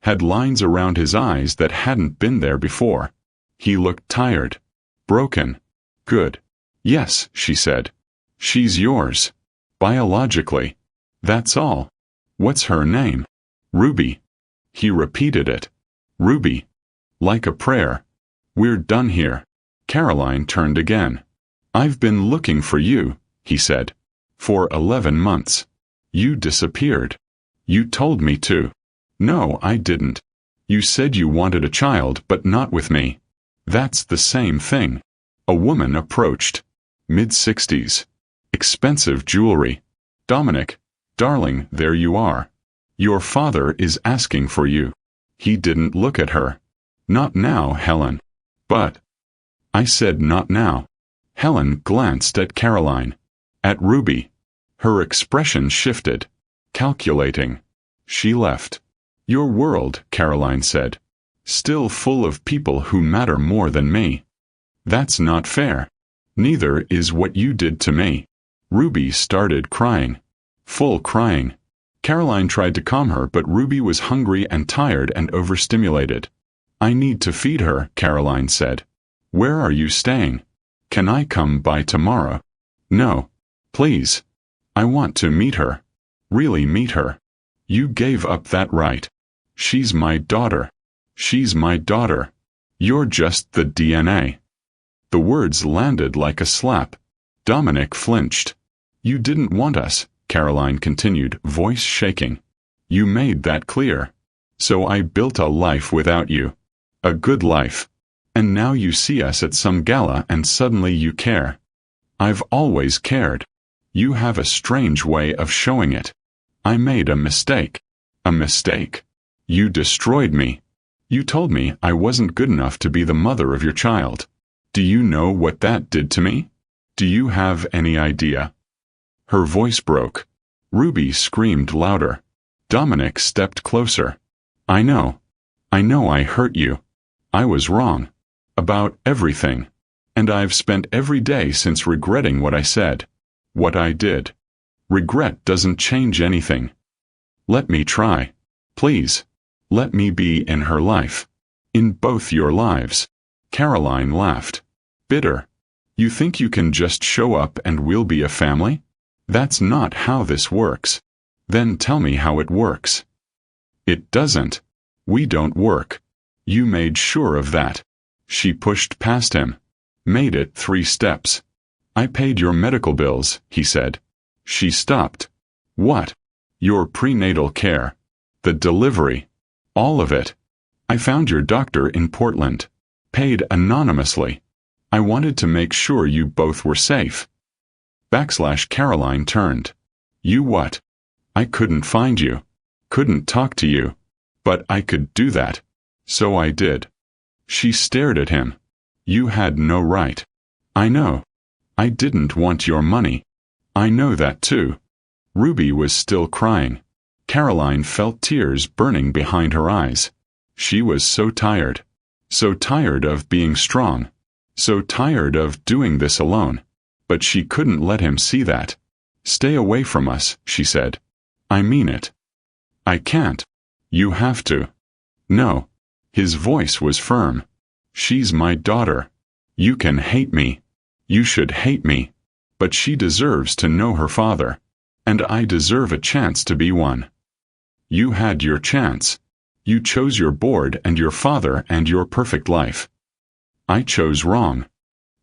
Had lines around his eyes that hadn't been there before. He looked tired. Broken. Good. Yes, she said. She's yours. Biologically. That's all. What's her name? Ruby. He repeated it. Ruby. Like a prayer. We're done here. Caroline turned again. I've been looking for you, he said. For 11 months. You disappeared. You told me to. No, I didn't. You said you wanted a child but not with me. That's the same thing. A woman approached. Mid-60s. Expensive jewelry. Dominic, darling, there you are. Your father is asking for you. He didn't look at her. Not now, Helen. But. I said not now. Helen glanced at Caroline. At Ruby. Her expression shifted. Calculating. She left. Your world, Caroline said. Still full of people who matter more than me. That's not fair. Neither is what you did to me. Ruby started crying. Full crying. Caroline tried to calm her, but Ruby was hungry and tired and overstimulated. I need to feed her, Caroline said. Where are you staying? Can I come by tomorrow? No. Please. I want to meet her. Really meet her. You gave up that right. She's my daughter. She's my daughter. You're just the DNA. The words landed like a slap. Dominic flinched. You didn't want us, Caroline continued, voice shaking. You made that clear. So I built a life without you. A good life. And now you see us at some gala and suddenly you care. I've always cared. You have a strange way of showing it. I made a mistake. A mistake. You destroyed me. You told me I wasn't good enough to be the mother of your child. Do you know what that did to me? Do you have any idea? Her voice broke. Ruby screamed louder. Dominic stepped closer. I know I hurt you. I was wrong. About everything. And I've spent every day since regretting what I said. What I did. Regret doesn't change anything. Let me try. Please. Let me be in her life. In both your lives. Caroline laughed. Bitter. You think you can just show up and we'll be a family? That's not how this works. Then tell me how it works. It doesn't. We don't work. You made sure of that. She pushed past him. Made it 3 steps. I paid your medical bills, he said. She stopped. What? Your prenatal care. The delivery. All of it. I found your doctor in Portland. Paid anonymously. I wanted to make sure you both were safe. Caroline turned. You what? I couldn't find you. Couldn't talk to you. But I could do that. So I did. She stared at him. You had no right. I know. I didn't want your money. I know that too. Ruby was still crying. Caroline felt tears burning behind her eyes. She was so tired. So tired of being strong. So tired of doing this alone. But she couldn't let him see that. Stay away from us, she said. I mean it. I can't. You have to. No. His voice was firm. She's my daughter. You can hate me. You should hate me. But she deserves to know her father. And I deserve a chance to be one. You had your chance. You chose your board and your father and your perfect life. I chose wrong.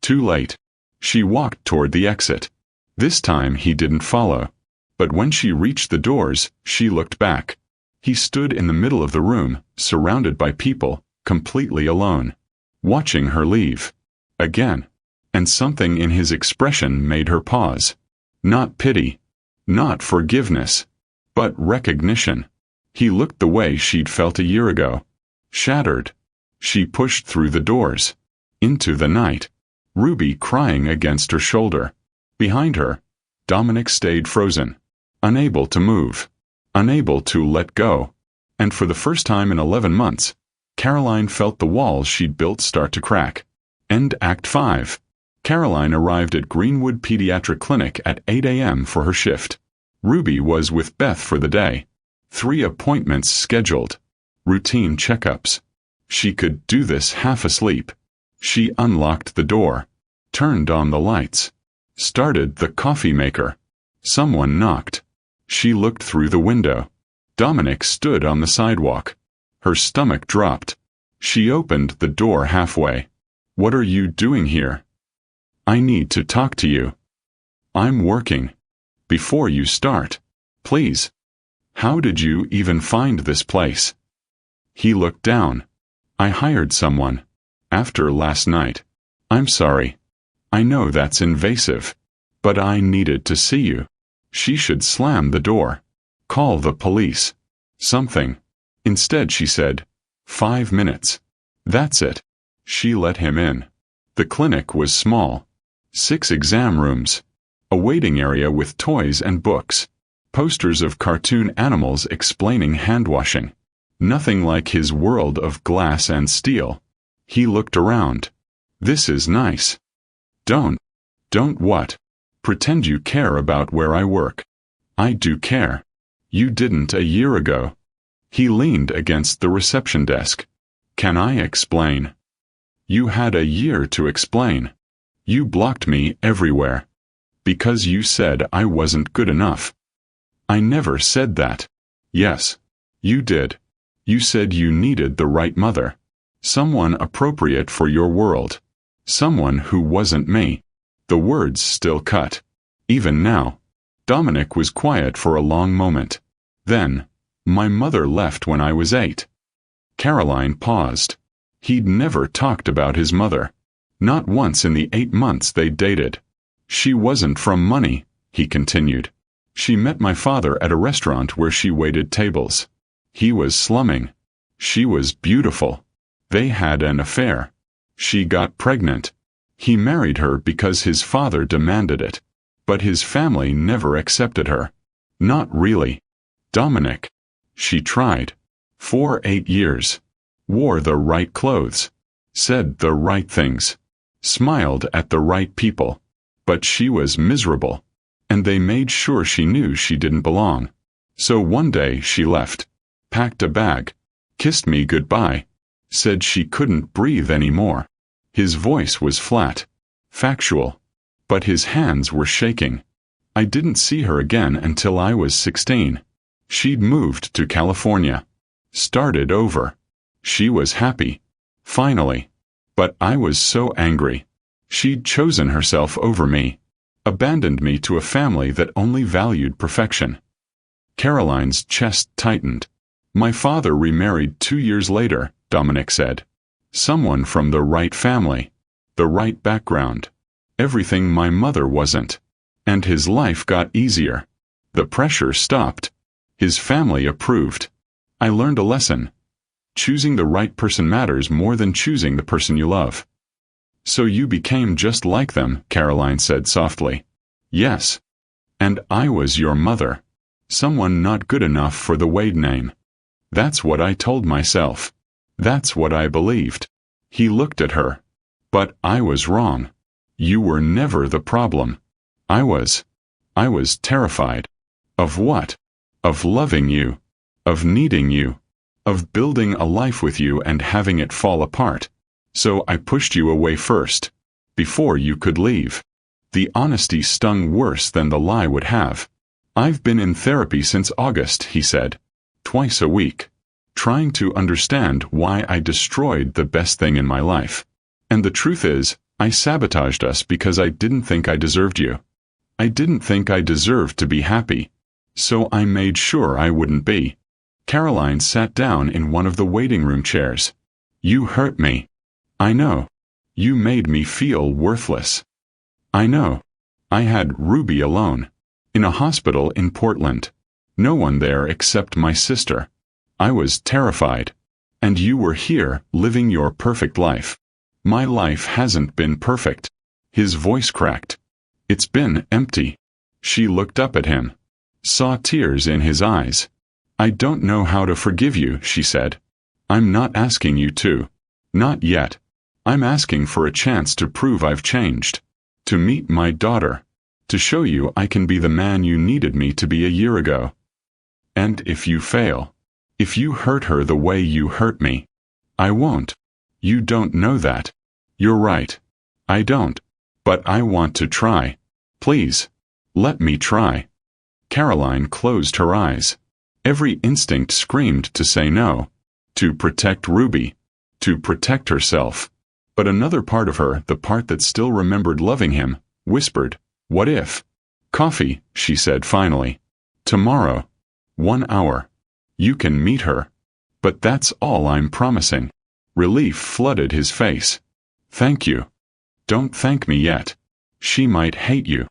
Too late. She walked toward the exit. This time he didn't follow. But when she reached the doors, she looked back. He stood in the middle of the room, surrounded by people, completely alone. Watching her leave. Again. And something in his expression made her pause. Not pity. Not forgiveness. But recognition. He looked the way she'd felt a year ago. Shattered. She pushed through the doors. Into the night. Ruby crying against her shoulder. Behind her, Dominic stayed frozen. Unable to move. Unable to let go. And for the first time in 11 months, Caroline felt the walls she'd built start to crack. End Act 5. Caroline arrived at Greenwood Pediatric Clinic at 8 a.m. for her shift. Ruby was with Beth for the day. 3 appointments scheduled. Routine checkups. She could do this half asleep. She unlocked the door. Turned on the lights. Started the coffee maker. Someone knocked. She looked through the window. Dominic stood on the sidewalk. Her stomach dropped. She opened the door halfway. What are you doing here? I need to talk to you. I'm working. Before you start. Please. How did you even find this place? He looked down. I hired someone. After last night. I'm sorry. I know that's invasive. But I needed to see you. She should slam the door. Call the police. Something. Instead she said, 5 minutes. That's it. She let him in. The clinic was small. 6 exam rooms. A waiting area with toys and books. Posters of cartoon animals explaining hand-washing. Nothing like his world of glass and steel. He looked around. This is nice. Don't what? Pretend you care about where I work. I do care. You didn't a year ago. He leaned against the reception desk. Can I explain? You had a year to explain. You blocked me everywhere. Because you said I wasn't good enough. I never said that. Yes. You did. You said you needed the right mother. Someone appropriate for your world. Someone who wasn't me. The words still cut. Even now. Dominic was quiet for a long moment. Then, my mother left when I was 8. Caroline paused. He'd never talked about his mother. Not once in the 8 months they dated. She wasn't from money, he continued. She met my father at a restaurant where she waited tables. He was slumming. She was beautiful. They had an affair. She got pregnant. He married her because his father demanded it. But his family never accepted her. Not really. Dominic. She tried. For 8 years. Wore the right clothes. Said the right things. Smiled at the right people. But she was miserable. And they made sure she knew she didn't belong. So one day she left. Packed a bag. Kissed me goodbye. Said she couldn't breathe anymore. His voice was flat. Factual. But his hands were shaking. I didn't see her again until I was 16. She'd moved to California. Started over. She was happy. Finally. But I was so angry. She'd chosen herself over me. Abandoned me to a family that only valued perfection. Caroline's chest tightened. My father remarried 2 years later, Dominic said. Someone from the right family. The right background. Everything my mother wasn't. And his life got easier. The pressure stopped. His family approved. I learned a lesson. Choosing the right person matters more than choosing the person you love. So you became just like them, Caroline said softly. Yes. And I was your mother. Someone not good enough for the Wade name. That's what I told myself. That's what I believed. He looked at her. But I was wrong. You were never the problem. I was terrified. Of what? Of loving you. Of needing you. Of building a life with you and having it fall apart. So I pushed you away first. Before you could leave. The honesty stung worse than the lie would have. I've been in therapy since August, he said. Twice a week. Trying to understand why I destroyed the best thing in my life. And the truth is, I sabotaged us because I didn't think I deserved you. I didn't think I deserved to be happy. So I made sure I wouldn't be. Caroline sat down in one of the waiting room chairs. You hurt me. I know. You made me feel worthless. I know. I had Ruby alone. In a hospital in Portland. No one there except my sister. I was terrified. And you were here, living your perfect life. My life hasn't been perfect. His voice cracked. It's been empty. She looked up at him. Saw tears in his eyes. I don't know how to forgive you, she said. I'm not asking you to. Not yet. I'm asking for a chance to prove I've changed. To meet my daughter. To show you I can be the man you needed me to be a year ago. And if you fail, if you hurt her the way you hurt me, I won't. You don't know that. You're right. I don't. But I want to try. Please. Let me try. Caroline closed her eyes. Every instinct screamed to say no. To protect Ruby. To protect herself. But another part of her, the part that still remembered loving him, whispered, what if? Coffee, she said finally. Tomorrow. 1 hour. You can meet her. But that's all I'm promising. Relief flooded his face. Thank you. Don't thank me yet. She might hate you.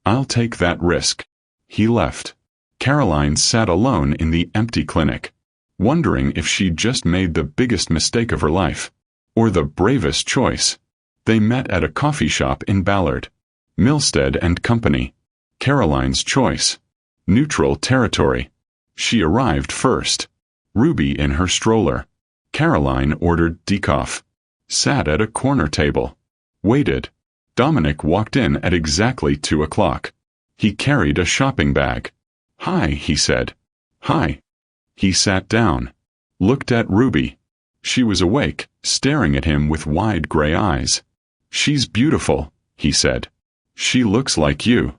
I'll take that risk. He left. Caroline sat alone in the empty clinic, wondering if she'd just made the biggest mistake of her life. Or the bravest choice. They met at a coffee shop in Ballard. Milstead and Company. Caroline's choice. Neutral territory. She arrived first. Ruby in her stroller. Caroline ordered decaf. Sat at a corner table. Waited. Dominic walked in at exactly 2 o'clock. He carried a shopping bag. Hi, he said. Hi. He sat down. Looked at Ruby. She was awake, staring at him with wide gray eyes. She's beautiful, he said. She looks like you.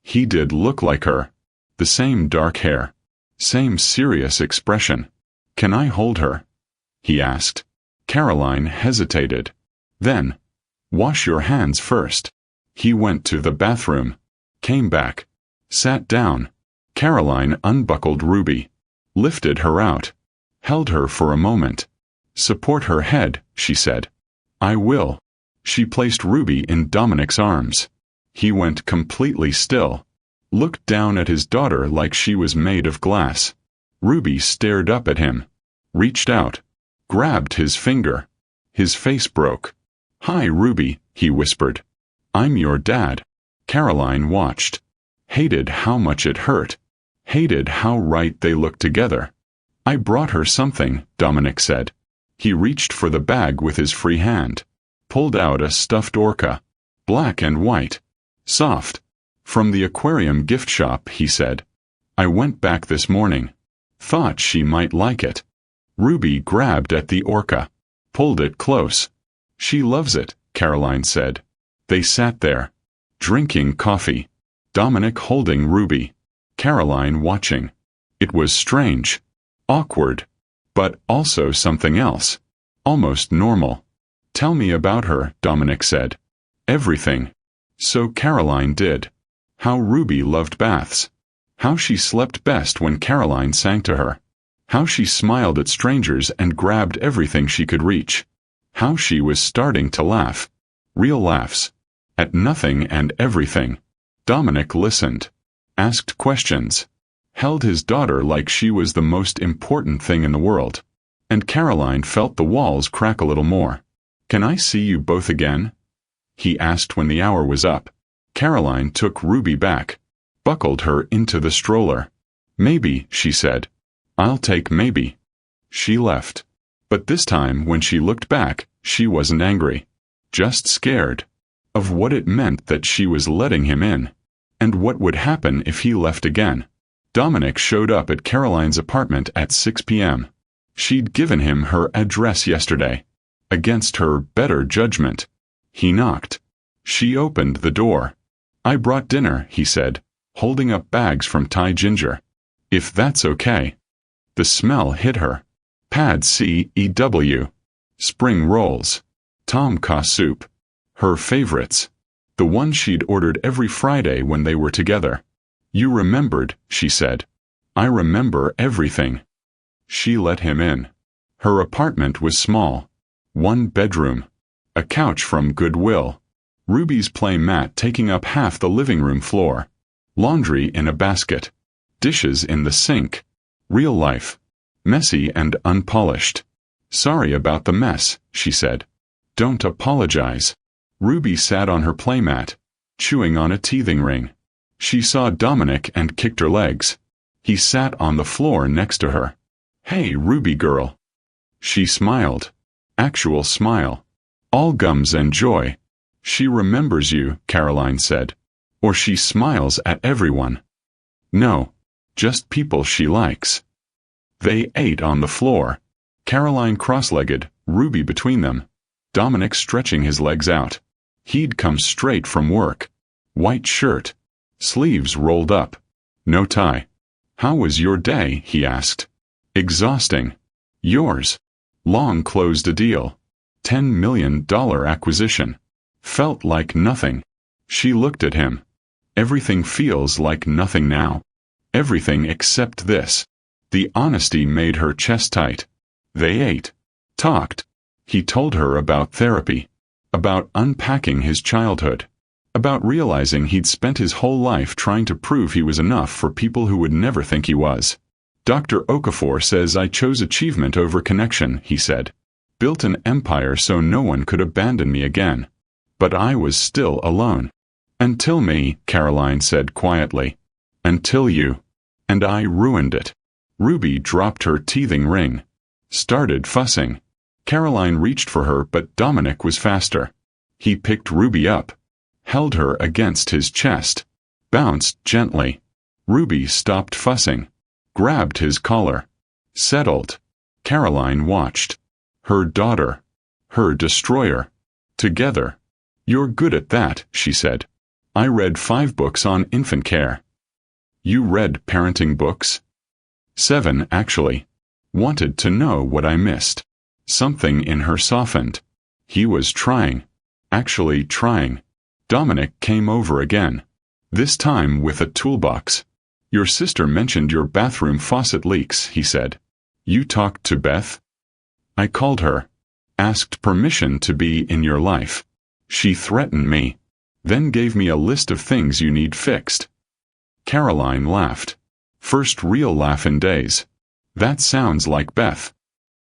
He did look like her. The same dark hair. Same serious expression. Can I hold her? He asked. Caroline hesitated. Then, wash your hands first. He went to the bathroom. Came back. Sat down. Caroline unbuckled Ruby, lifted her out, held her for a moment. Support her head, she said. I will. She placed Ruby in Dominic's arms. He went completely still, looked down at his daughter like she was made of glass. Ruby stared up at him, reached out, grabbed his finger. His face broke. Hi, Ruby, he whispered. I'm your dad. Caroline watched. Hated how much it hurt. Hated how right they looked together. I brought her something, Dominic said. He reached for the bag with his free hand. Pulled out a stuffed orca. Black and white. Soft. From the aquarium gift shop, he said. I went back this morning. Thought she might like it. Ruby grabbed at the orca. Pulled it close. She loves it, Caroline said. They sat there, drinking coffee. Dominic holding Ruby. Caroline watching. It was strange. Awkward. But also something else. Almost normal. Tell me about her, Dominic said. Everything. So Caroline did. How Ruby loved baths. How she slept best when Caroline sang to her. How she smiled at strangers and grabbed everything she could reach. How she was starting to laugh. Real laughs. At nothing and everything. Dominic listened. Asked questions. Held his daughter like she was the most important thing in the world. And Caroline felt the walls crack a little more. Can I see you both again? He asked when the hour was up. Caroline took Ruby back. Buckled her into the stroller. Maybe, she said. I'll take maybe. She left. But this time when she looked back, she wasn't angry. Just scared. Of what it meant that she was letting him in. And what would happen if he left again. Dominic showed up at Caroline's apartment at 6 p.m. She'd given him her address yesterday. Against her better judgment. He knocked. She opened the door. I brought dinner, he said, holding up bags from Thai ginger. If that's okay. The smell hit her. Pad CEW. Spring rolls. Tom Kha soup. Her favorites. The one she'd ordered every Friday when they were together. You remembered, she said. I remember everything. She let him in. Her apartment was small. 1 bedroom. A couch from Goodwill. Ruby's play mat taking up half the living room floor. Laundry in a basket. Dishes in the sink. Real life. Messy and unpolished. Sorry about the mess, she said. Don't apologize. Ruby sat on her playmat, chewing on a teething ring. She saw Dominic and kicked her legs. He sat on the floor next to her. Hey, Ruby girl. She smiled. Actual smile. All gums and joy. She remembers you, Caroline said. Or she smiles at everyone. No, just people she likes. They ate on the floor. Caroline cross-legged, Ruby between them. Dominic stretching his legs out. He'd come straight from work. White shirt. Sleeves rolled up. No tie. How was your day, he asked. Exhausting. Yours. Long closed a deal. $10 million acquisition. Felt like nothing. She looked at him. Everything feels like nothing now. Everything except this. The honesty made her chest tight. They ate. Talked. He told her about therapy. About unpacking his childhood. About realizing he'd spent his whole life trying to prove he was enough for people who would never think he was. Dr. Okafor says I chose achievement over connection, he said. Built an empire so no one could abandon me again. But I was still alone. Until me, Caroline said quietly. Until you. And I ruined it. Ruby dropped her teething ring. Started fussing. Caroline reached for her but Dominic was faster. He picked Ruby up. Held her against his chest. Bounced gently. Ruby stopped fussing. Grabbed his collar. Settled. Caroline watched. Her daughter. Her destroyer. Together. You're good at that, she said. I read 5 books on infant care. You read parenting books? 7, actually. Wanted to know what I missed. Something in her softened. He was trying. Actually trying. Dominic came over again. this time with a toolbox. Your sister mentioned your bathroom faucet leaks, he said. You talked to Beth? I called her. Asked permission to be in your life. She threatened me. Then gave me a list of things you need fixed. Caroline laughed. First real laugh in days. That sounds like Beth.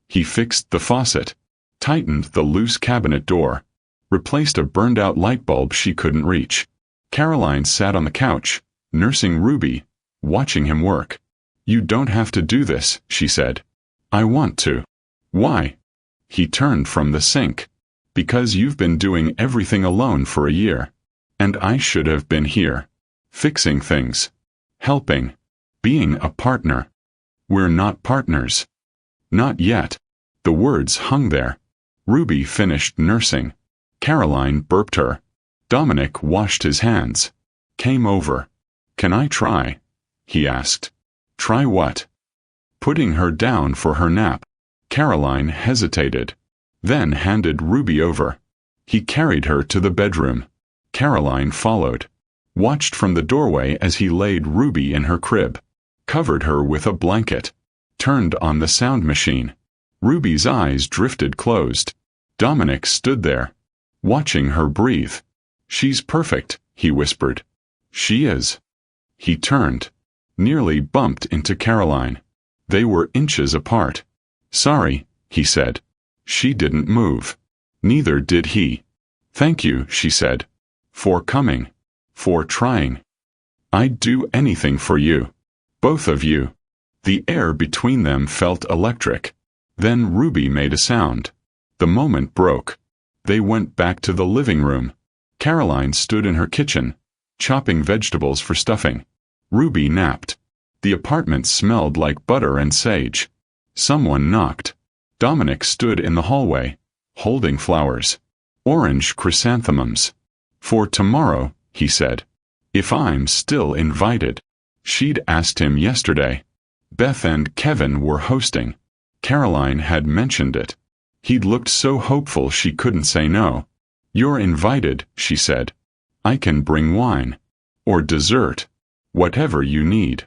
He fixed the faucet, tightened the loose cabinet door, replaced a burned-out light bulb she couldn't reach. Caroline sat on the couch, nursing Ruby, watching him work. You don't have to do this, she said. I want to. Why? He turned from the sink. Because you've been doing everything alone for a year. And I should have been here. Fixing things. Helping. Being a partner. We're not partners. Not yet. The words hung there. Ruby finished nursing. Caroline burped her. Dominic washed his hands. Came over. Can I try? He asked. Try what? Putting her down for her nap. Caroline hesitated. Then handed Ruby over. He carried her to the bedroom. Caroline followed. Watched from the doorway as he laid Ruby in her crib. Covered her with a blanket. Turned on the sound machine. Ruby's eyes drifted closed. Dominic stood there, watching her breathe. She's perfect, he whispered. She is. He turned. Nearly bumped into Caroline. They were inches apart. Sorry, he said. She didn't move. Neither did he. Thank you, she said. For coming. For trying. I'd do anything for you. Both of you. The air between them felt electric. Then Ruby made a sound. The moment broke. They went back to the living room. Caroline stood in her kitchen, chopping vegetables for stuffing. Ruby napped. The apartment smelled like butter and sage. Someone knocked. Dominic stood in the hallway, holding flowers. Orange chrysanthemums. For tomorrow, he said. If I'm still invited. She'd asked him yesterday. Beth and Kevin were hosting. Caroline had mentioned it. He'd looked so hopeful she couldn't say no. You're invited, she said. I can bring wine. Or dessert. Whatever you need.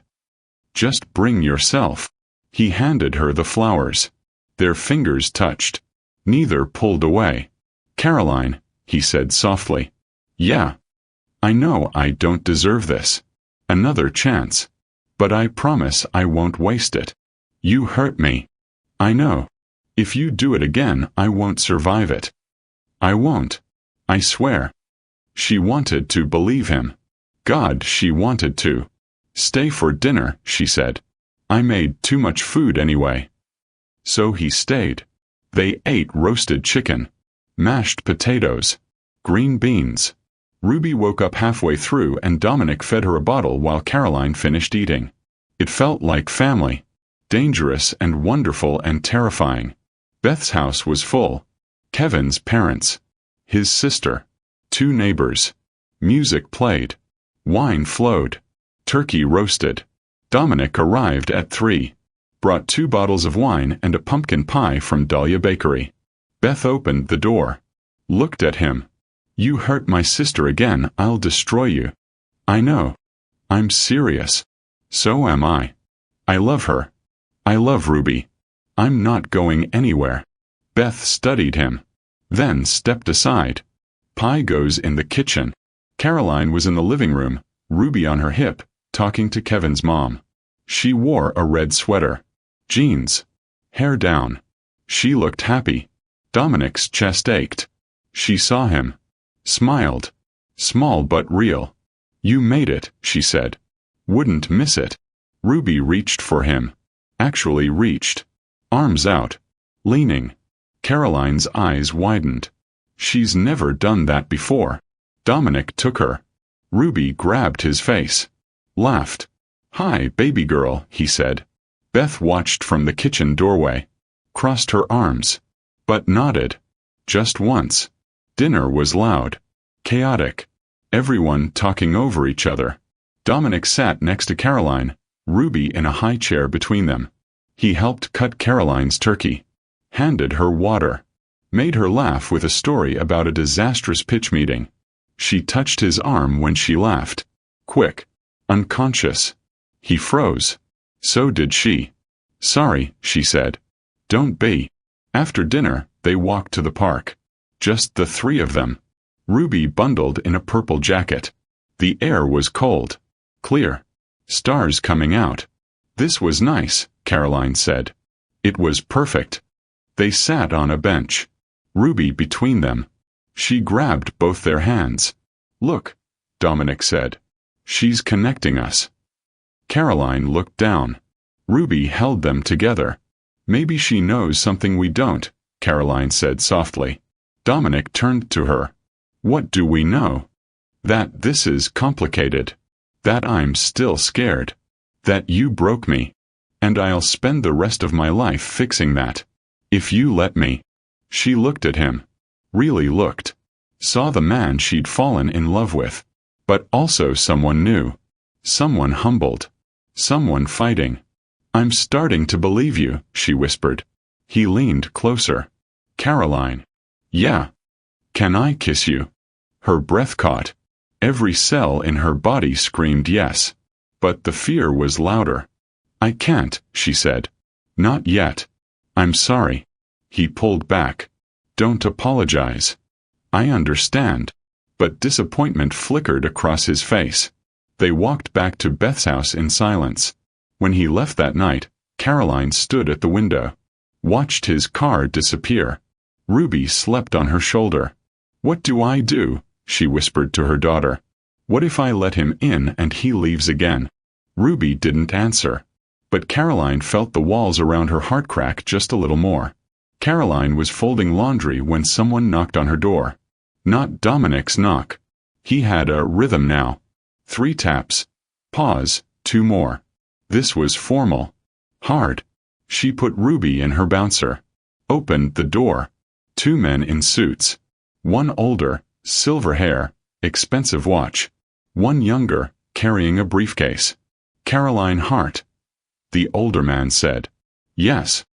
Just bring yourself. He handed her the flowers. Their fingers touched. Neither pulled away. Caroline, he said softly. Yeah. I know I don't deserve this. Another chance. But I promise I won't waste it. You hurt me. I know. If you do it again, I won't survive it. I won't. I swear. She wanted to believe him. God, she wanted to. Stay for dinner, she said. I made too much food anyway. So he stayed. They ate roasted chicken, mashed potatoes, green beans. Ruby woke up halfway through and Dominic fed her a bottle while Caroline finished eating. It felt like family. Dangerous and wonderful and terrifying. Beth's house was full. Kevin's parents. His sister. 2 neighbors. Music played. Wine flowed. Turkey roasted. Dominic arrived at 3. Brought 2 bottles of wine and a pumpkin pie from Dahlia Bakery. Beth opened the door. Looked at him. You hurt my sister again, I'll destroy you. I know. I'm serious. So am I. I love her. I love Ruby. I'm not going anywhere. Beth studied him. Then stepped aside. Pie goes in the kitchen. Caroline was in the living room, Ruby on her hip, talking to Kevin's mom. She wore a red sweater. Jeans. Hair down. She looked happy. Dominic's chest ached. She saw him. Smiled. Small but real. You made it, she said. Wouldn't miss it. Ruby reached for him. Actually reached. Arms out. Leaning. Caroline's eyes widened. She's never done that before. Dominic took her. Ruby grabbed his face. Laughed. Hi, baby girl, he said. Beth watched from the kitchen doorway. Crossed her arms. But nodded. Just once. Dinner was loud. Chaotic. Everyone talking over each other. Dominic sat next to Caroline, Ruby in a high chair between them. He helped cut Caroline's turkey. Handed her water. Made her laugh with a story about a disastrous pitch meeting. She touched his arm when she laughed. quick. Unconscious. He froze. So did she. Sorry, she said. Don't be. After dinner, they walked to the park. Just the three of them. Ruby bundled in a purple jacket. The air was cold. Clear. Stars coming out. This was nice, Caroline said. It was perfect. They sat on a bench. Ruby between them. She grabbed both their hands. Look, Dominic said. She's connecting us. Caroline looked down. Ruby held them together. Maybe she knows something we don't, Caroline said softly. Dominic turned to her. What do we know? That this is complicated. That I'm still scared. That you broke me. And I'll spend the rest of my life fixing that. If you let me. She looked at him. Really looked. Saw the man she'd fallen in love with. But also someone new. Someone humbled. Someone fighting. I'm starting to believe you, she whispered. He leaned closer. Caroline. Yeah. Can I kiss you? Her breath caught. Every cell in her body screamed yes. But the fear was louder. I can't, she said. Not yet. I'm sorry. He pulled back. Don't apologize. I understand. But disappointment flickered across his face. They walked back to Beth's house in silence. When he left that night, Caroline stood at the window. Watched his car disappear. Ruby slept on her shoulder. What do I do? She whispered to her daughter. What if I let him in and he leaves again? Ruby didn't answer. But Caroline felt the walls around her heart crack just a little more. Caroline was folding laundry when someone knocked on her door. Not Dominic's knock. He had a rhythm now. 3 taps. Pause. 2 more. This was formal. Hard. She put Ruby in her bouncer. Opened the door. 2 men in suits. One older, silver hair, expensive watch. One younger, carrying a briefcase. Caroline Hart. The older man said. Yes.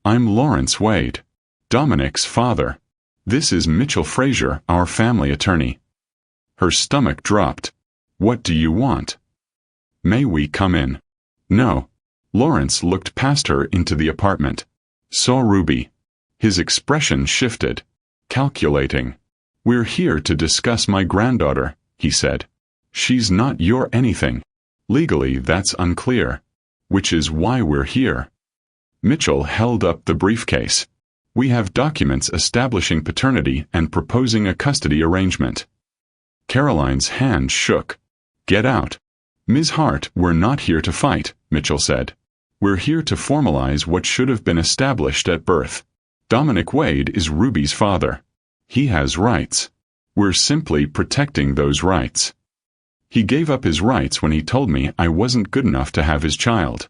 I'm Lawrence Wade. Dominic's father. This is Mitchell Fraser, our family attorney. Her stomach dropped. What do you want? May we come in? No. Lawrence looked past her into the apartment. Saw Ruby. His expression shifted. Calculating. We're here to discuss my granddaughter, he said. She's not your anything. Legally, that's unclear. Which is why we're here. Mitchell held up the briefcase. We have documents establishing paternity and proposing a custody arrangement. Caroline's hand shook. Get out. Ms. Hart, we're not here to fight, Mitchell said. We're here to formalize what should have been established at birth. Dominic Wade is Ruby's father. He has rights. We're simply protecting those rights. He gave up his rights when he told me I wasn't good enough to have his child.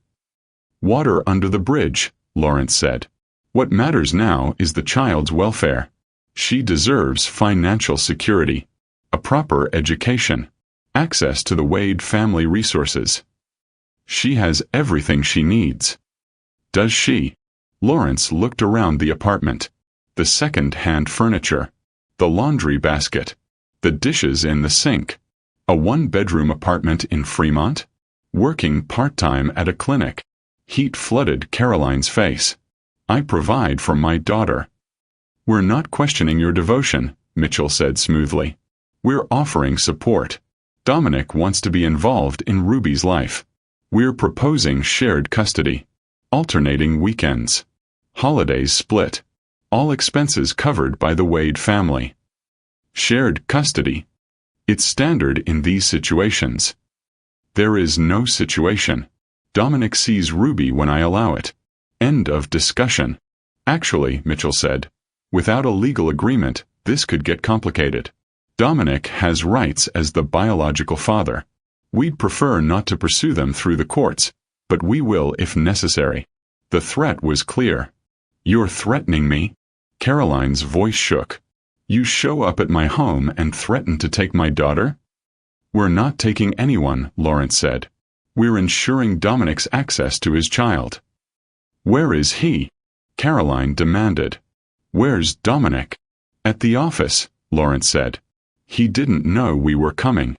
Water under the bridge, Lawrence said. What matters now is the child's welfare. She deserves financial security, a proper education, access to the Wade family resources. She has everything she needs. Does she? Lawrence looked around the apartment. The second-hand furniture. The laundry basket. The dishes in the sink. A 1-bedroom apartment in Fremont? Working part-time at a clinic. Heat flooded Caroline's face. I provide for my daughter. We're not questioning your devotion, Mitchell said smoothly. We're offering support. Dominic wants to be involved in Ruby's life. We're proposing shared custody. Alternating weekends. Holidays split. All expenses covered by the Wade family. Shared custody. It's standard in these situations. There is no situation. Dominic sees Ruby when I allow it. End of discussion. Actually, Mitchell said, without a legal agreement, this could get complicated. Dominic has rights as the biological father. We'd prefer not to pursue them through the courts, but we will if necessary. The threat was clear. You're threatening me? Caroline's voice shook. You show up at my home and threaten to take my daughter? We're not taking anyone, Lawrence said. We're ensuring Dominic's access to his child. Where is he? Caroline demanded. Where's Dominic? At the office, Lawrence said. He didn't know we were coming.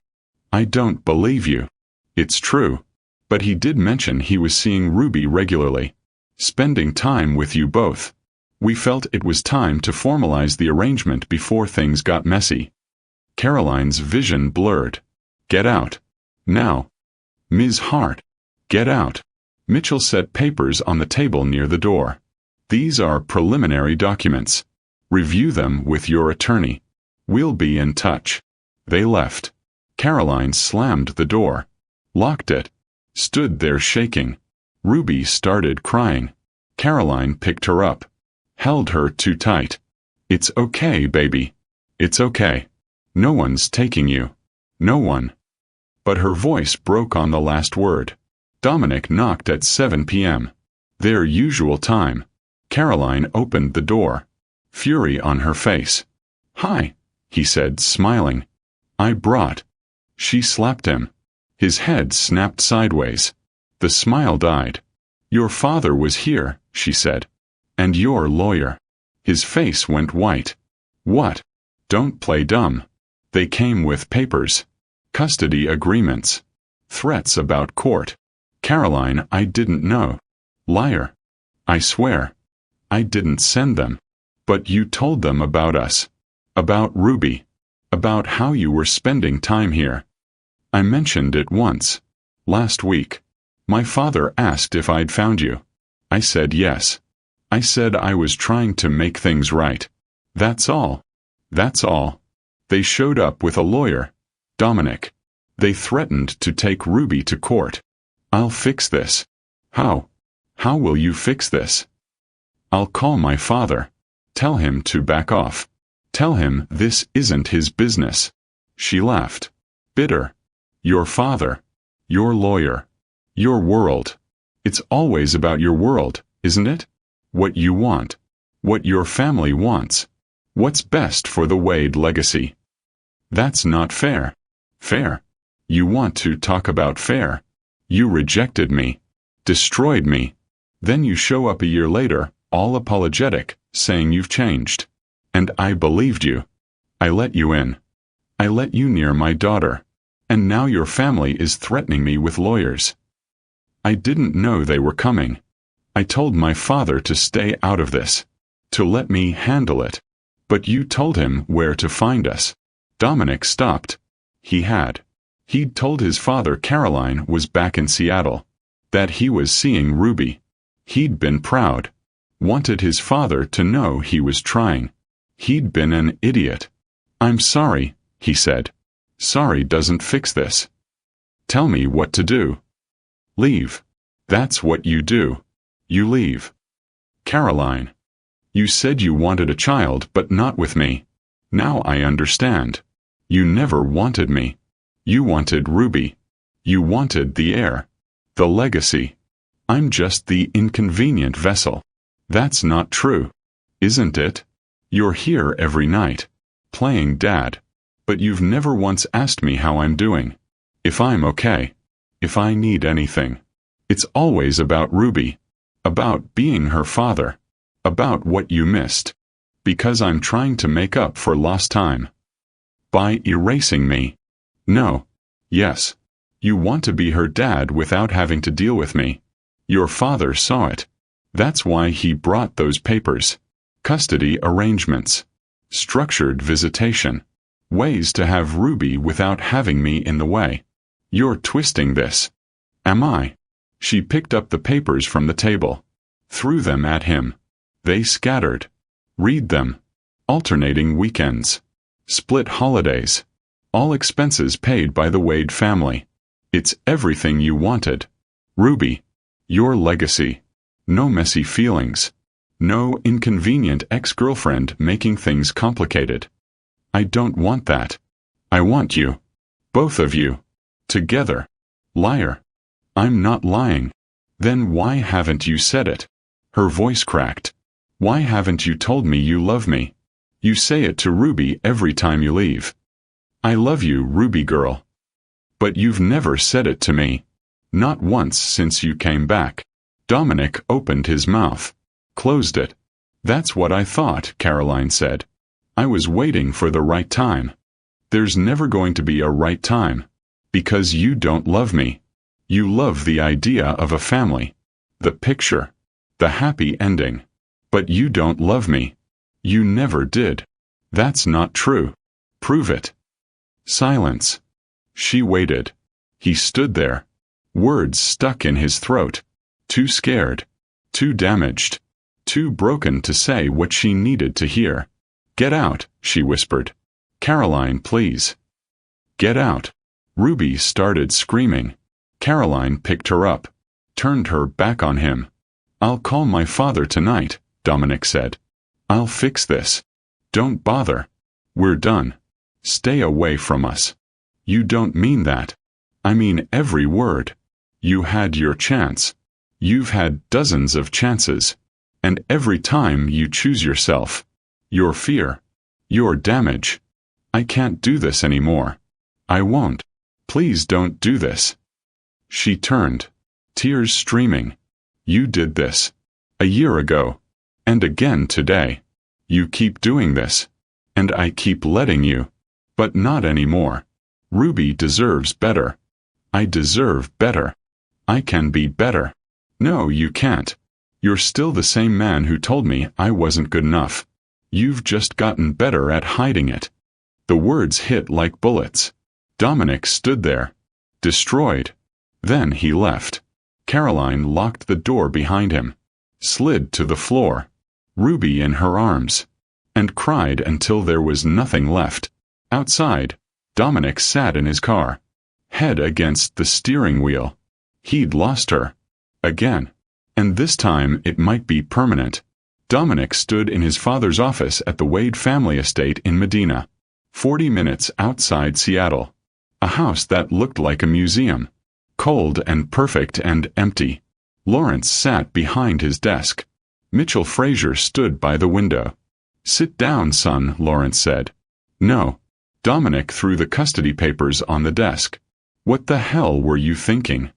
I don't believe you. It's true. But he did mention he was seeing Ruby regularly, spending time with you both. We felt it was time to formalize the arrangement before things got messy. Caroline's vision blurred. Get out. Now. Ms. Hart. Get out. Mitchell set papers on the table near the door. These are preliminary documents. Review them with your attorney. We'll be in touch. They left. Caroline slammed the door, locked it, stood there shaking. Ruby started crying. Caroline picked her up, held her too tight. It's okay, baby. It's okay. No one's taking you. No one. But her voice broke on the last word. Dominic knocked at 7 p.m. Their usual time. Caroline opened the door, fury on her face. Hi, he said, smiling. I brought. She slapped him. His head snapped sideways. The smile died. Your father was here, she said. And your lawyer. His face went white. What? Don't play dumb. They came with papers. Custody agreements. Threats about court. Caroline, I didn't know. Liar. I swear. I didn't send them. But you told them about us. About Ruby. About how you were spending time here. I mentioned it once. Last week. My father asked if I'd found you. I said yes. I said I was trying to make things right. That's all. That's all. They showed up with a lawyer. Dominic. They threatened to take Ruby to court. I'll fix this. How? How will you fix this? I'll call my father. Tell him to back off. Tell him this isn't his business. She laughed. Bitter. Your father. Your lawyer. Your world. It's always about your world, isn't it? What you want. What your family wants. What's best for the Wade legacy. That's not fair. Fair. You want to talk about fair. You rejected me. Destroyed me. Then you show up a year later, all apologetic, saying you've changed. And I believed you. I let you in. I let you near my daughter. And now your family is threatening me with lawyers. I didn't know they were coming. I told my father to stay out of this. To let me handle it. But you told him where to find us. Dominic stopped. He had. He'd told his father Caroline was back in Seattle. That he was seeing Ruby. He'd been proud. Wanted his father to know he was trying. He'd been an idiot. I'm sorry, he said. Sorry doesn't fix this. Tell me what to do. Leave. That's what you do. You leave. Caroline. You said you wanted a child but not with me. Now I understand. You never wanted me. You wanted Ruby. You wanted the heir. The legacy. I'm just the inconvenient vessel. That's not true. Isn't it? You're here every night. Playing dad. But you've never once asked me how I'm doing. If I'm okay. If I need anything. It's always about Ruby. About being her father. About what you missed. Because I'm trying to make up for lost time. By erasing me. No. Yes. You want to be her dad without having to deal with me. Your father saw it. That's why he brought those papers. Custody arrangements. Structured visitation. Ways to have Ruby without having me in the way. You're twisting this. Am I? She picked up the papers from the table. Threw them at him. They scattered. Read them. Alternating weekends. Split holidays. All expenses paid by the Wade family. It's everything you wanted. Ruby. Your legacy. No messy feelings. No inconvenient ex-girlfriend making things complicated. I don't want that. I want you. Both of you. Together. Liar. I'm not lying. Then why haven't you said it? Her voice cracked. Why haven't you told me you love me? You say it to Ruby every time you leave. I love you, Ruby girl. But you've never said it to me. Not once since you came back. Dominic opened his mouth. Closed it. That's what I thought, Caroline said. I was waiting for the right time. There's never going to be a right time. Because you don't love me. You love the idea of a family. The picture. The happy ending. But you don't love me. You never did. That's not true. Prove it. Silence. She waited. He stood there. Words stuck in his throat. Too scared. Too damaged. Too broken to say what she needed to hear. Get out, she whispered. Caroline, please. Get out. Ruby started screaming. Caroline picked her up. Turned her back on him. I'll call my father tonight, Dominic said. I'll fix this. Don't bother. We're done. Stay away from us. You don't mean that. I mean every word. You had your chance. You've had dozens of chances. And every time you choose yourself. Your fear. Your damage. I can't do this anymore. I won't. Please don't do this. She turned. Tears streaming. You did this. A year ago. And again today. You keep doing this. And I keep letting you. But not anymore. Ruby deserves better. I deserve better. I can be better. No, you can't. You're still the same man who told me I wasn't good enough. You've just gotten better at hiding it. The words hit like bullets. Dominic stood there. Destroyed. Then he left. Caroline locked the door behind him. Slid to the floor. Ruby in her arms. And cried until there was nothing left. Outside, Dominic sat in his car. Head against the steering wheel. He'd lost her. Again. And this time it might be permanent. Dominic stood in his father's office at the Wade family estate in Medina. 40 minutes outside Seattle. A house that looked like a museum. Cold and perfect and empty. Lawrence sat behind his desk. Mitchell Fraser stood by the window. Sit down, son, Lawrence said. No. Dominic threw the custody papers on the desk. What the hell were you thinking?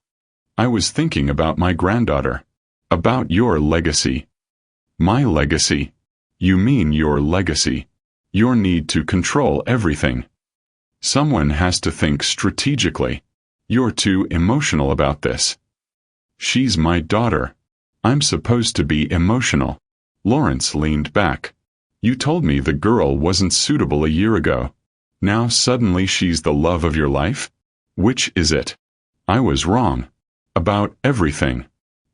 I was thinking about my granddaughter. About your legacy. My legacy? You mean your legacy. Your need to control everything. Someone has to think strategically. You're too emotional about this. She's my daughter. I'm supposed to be emotional. Lawrence leaned back. You told me the girl wasn't suitable a year ago. Now suddenly she's the love of your life? Which is it? I was wrong. About everything.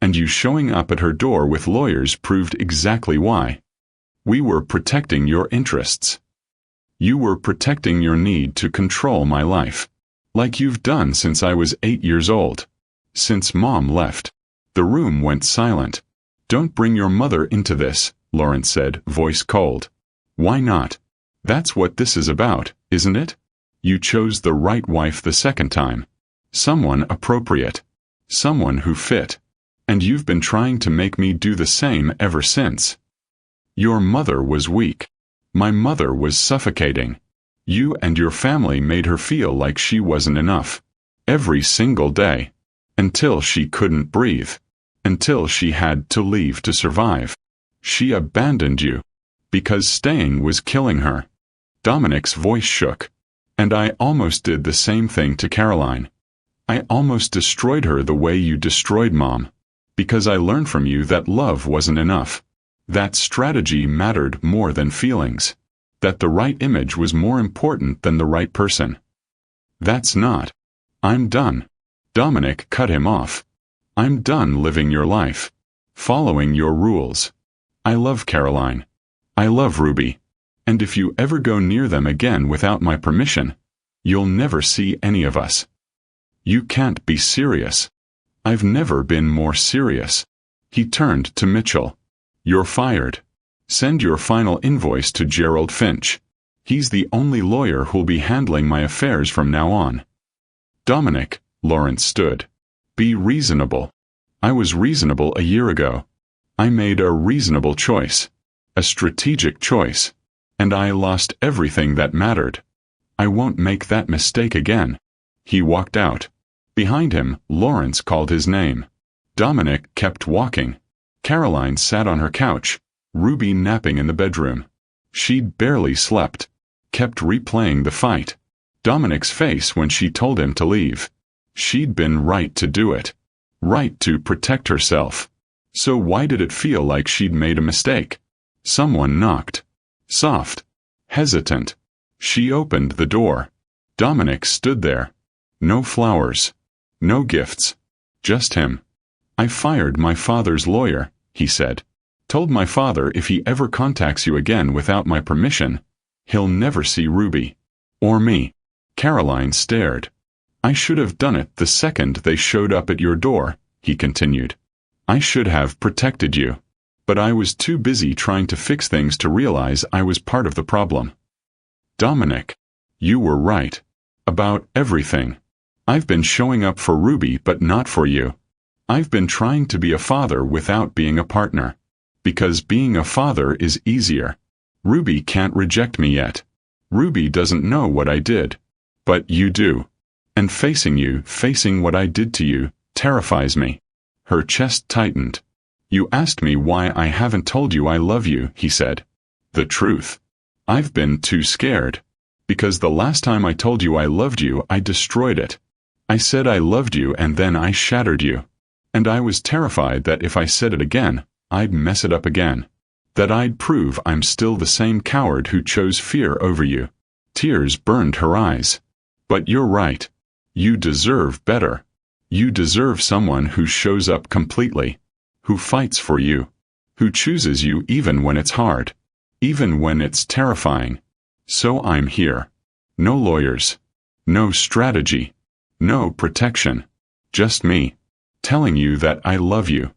And you showing up at her door with lawyers proved exactly why. We were protecting your interests. You were protecting your need to control my life. Like you've done since I was 8 years old. Since Mom left. The room went silent. Don't bring your mother into this, Lawrence said, voice cold. Why not? That's what this is about, isn't it? You chose the right wife the second time. Someone appropriate. Someone who fit. And you've been trying to make me do the same ever since. Your mother was weak. My mother was suffocating. You and your family made her feel like she wasn't enough. Every single day. Until she couldn't breathe. Until she had to leave to survive. She abandoned you. Because staying was killing her. Dominic's voice shook. And I almost did the same thing to Caroline. I almost destroyed her the way you destroyed Mom. Because I learned from you that love wasn't enough. That strategy mattered more than feelings. That the right image was more important than the right person. That's not. I'm done. Dominic cut him off. I'm done living your life. Following your rules. I love Caroline. I love Ruby. And if you ever go near them again without my permission, you'll never see any of us. You can't be serious. I've never been more serious. He turned to Mitchell. You're fired. Send your final invoice to Gerald Finch. He's the only lawyer who'll be handling my affairs from now on. Dominic, Lawrence stood. Be reasonable. I was reasonable a year ago. I made a reasonable choice. A strategic choice. And I lost everything that mattered. I won't make that mistake again. He walked out. Behind him, Lawrence called his name. Dominic kept walking. Caroline sat on her couch, Ruby napping in the bedroom. She'd barely slept. Kept replaying the fight. Dominic's face when she told him to leave. She'd been right to do it. Right to protect herself. So why did it feel like she'd made a mistake? Someone knocked. Soft. Hesitant. She opened the door. Dominic stood there. No flowers. No gifts. Just him. "I fired my father's lawyer," he said. "Told my father if he ever contacts you again without my permission, he'll never see Ruby. Or me." Caroline stared. "I should have done it the second they showed up at your door," he continued. "I should have protected you. But I was too busy trying to fix things to realize I was part of the problem." "Dominic, you were right. About everything. I've been showing up for Ruby but not for you. I've been trying to be a father without being a partner. Because being a father is easier. Ruby can't reject me yet. Ruby doesn't know what I did. But you do. And facing what I did to you, terrifies me." Her chest tightened. "You asked me why I haven't told you I love you," he said. "The truth. I've been too scared. Because the last time I told you I loved you, I destroyed it. I said I loved you and then I shattered you. And I was terrified that if I said it again, I'd mess it up again. That I'd prove I'm still the same coward who chose fear over you." Tears burned her eyes. "But you're right. You deserve better. You deserve someone who shows up completely. Who fights for you. Who chooses you even when it's hard. Even when it's terrifying. So I'm here. No lawyers. No strategy. No protection. Just me. Telling you that I love you.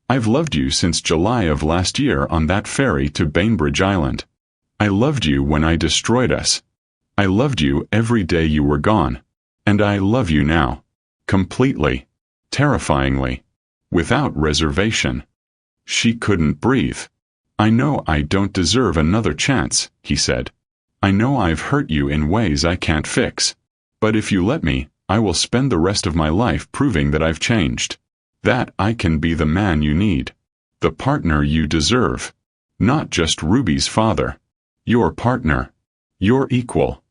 I've loved you since July of last year on that ferry to Bainbridge Island. I loved you when I destroyed us. I loved you every day you were gone. And I love you now. Completely. Terrifyingly. Without reservation." She couldn't breathe. "I know I don't deserve another chance," he said. "I know I've hurt you in ways I can't fix. But if you let me, I will spend the rest of my life proving that I've changed. That I can be the man you need. The partner you deserve. Not just Ruby's father. Your partner. Your equal.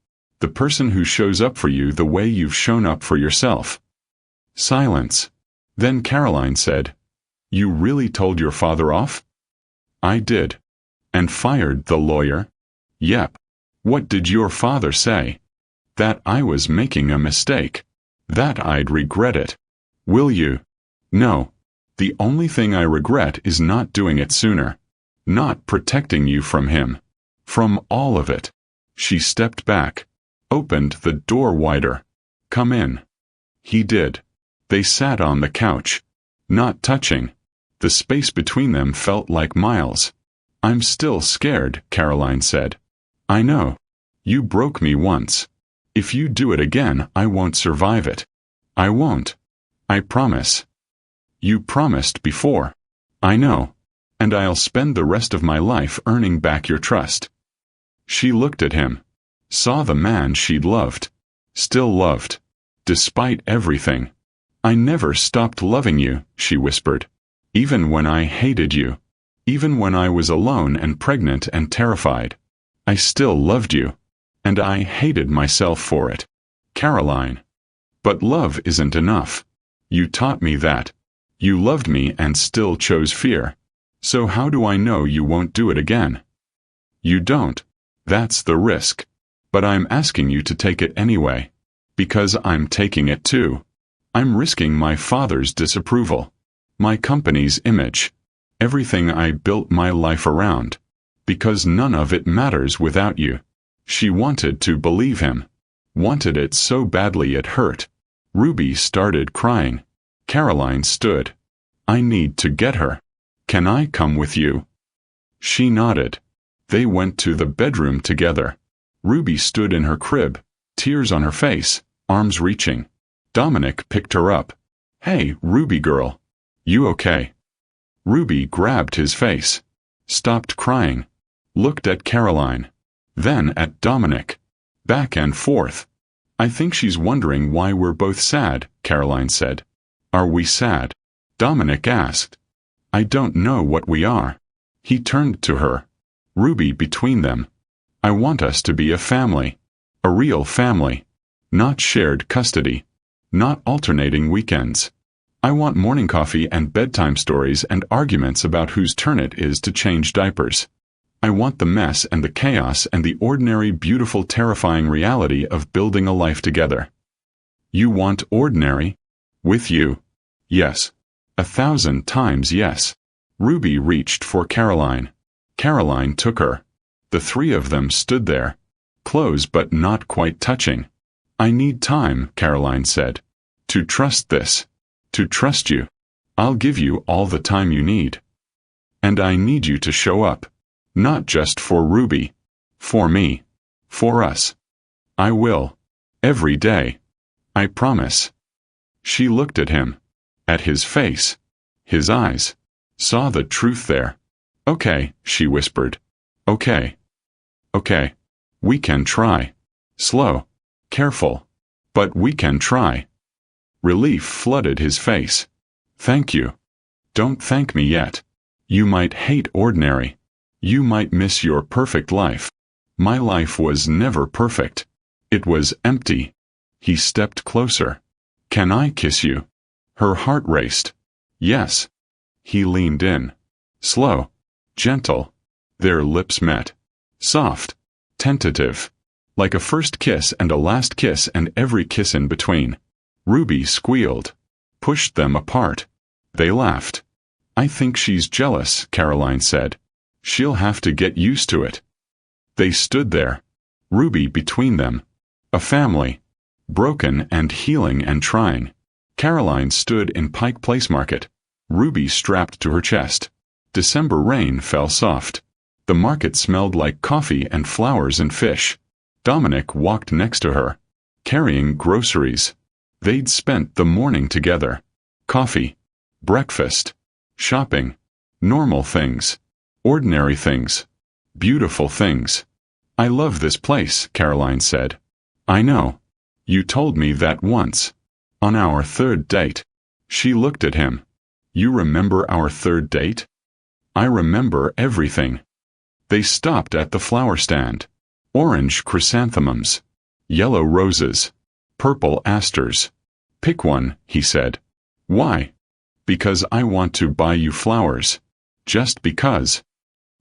The person who shows up for you the way you've shown up for yourself." Silence. Then Caroline said, "You really told your father off?" "I did." "And fired the lawyer?" "Yep." "What did your father say?" "That I was making a mistake. That I'd regret it." "Will you?" "No. The only thing I regret is not doing it sooner. Not protecting you from him. From all of it." She stepped back. Opened the door wider. "Come in." He did. They sat on the couch. Not touching. The space between them felt like miles. "I'm still scared," Caroline said. "I know. You broke me once. If you do it again, I won't survive it. I won't. I promise." "You promised before." "I know. And I'll spend the rest of my life earning back your trust." She looked at him. Saw the man she'd loved. Still loved. Despite everything. "I never stopped loving you," she whispered. "Even when I hated you. Even when I was alone and pregnant and terrified. I still loved you. And I hated myself for it." "Caroline. But love isn't enough. You taught me that. You loved me and still chose fear. So how do I know you won't do it again?" "You don't. That's the risk. But I'm asking you to take it anyway. Because I'm taking it too. I'm risking my father's disapproval. My company's image. Everything I built my life around. Because none of it matters without you." She wanted to believe him. Wanted it so badly it hurt. Ruby started crying. Caroline stood. "I need to get her. Can I come with you?" She nodded. They went to the bedroom together. Ruby stood in her crib, tears on her face, arms reaching. Dominic picked her up. "Hey, Ruby girl. You okay?" Ruby grabbed his face. Stopped crying. Looked at Caroline. Then at Dominic. Back and forth. "I think she's wondering why we're both sad," Caroline said. "Are we sad?" Dominic asked. "I don't know what we are." He turned to her. Ruby between them. "I want us to be a family. A real family. Not shared custody. Not alternating weekends. I want morning coffee and bedtime stories and arguments about whose turn it is to change diapers. I want the mess and the chaos and the ordinary, beautiful, terrifying reality of building a life together. You want ordinary? With you? Yes. 1,000 times yes. Ruby reached for Caroline. Caroline took her. The three of them stood there, close but not quite touching. I need time, Caroline said. To trust this. To trust you. I'll give you all the time you need. And I need you to show up. Not just for Ruby. For me. For us. I will. Every day. I promise. She looked at him. At his face. His eyes. Saw the truth there. Okay, she whispered. Okay. Okay. We can try. Slow. Careful. But we can try. Relief flooded his face. Thank you. Don't thank me yet. You might hate ordinary. You might miss your perfect life. My life was never perfect. It was empty. He stepped closer. Can I kiss you? Her heart raced. Yes. He leaned in. Slow. Gentle. Their lips met. Soft. Tentative. Like a first kiss and a last kiss and every kiss in between. Ruby squealed. Pushed them apart. They laughed. I think she's jealous, Caroline said. She'll have to get used to it. They stood there. Ruby between them. A family. Broken and healing and trying. Caroline stood in Pike Place Market. Ruby strapped to her chest. December rain fell soft. The market smelled like coffee and flowers and fish. Dominic walked next to her, carrying groceries. They'd spent the morning together. Coffee. Breakfast. Shopping. Normal things. Ordinary things. Beautiful things. I love this place, Caroline said. I know. You told me that once. On our third date. She looked at him. You remember our third date? I remember everything. They stopped at the flower stand. Orange chrysanthemums. Yellow roses. Purple asters. Pick one, he said. Why? Because I want to buy you flowers. Just because.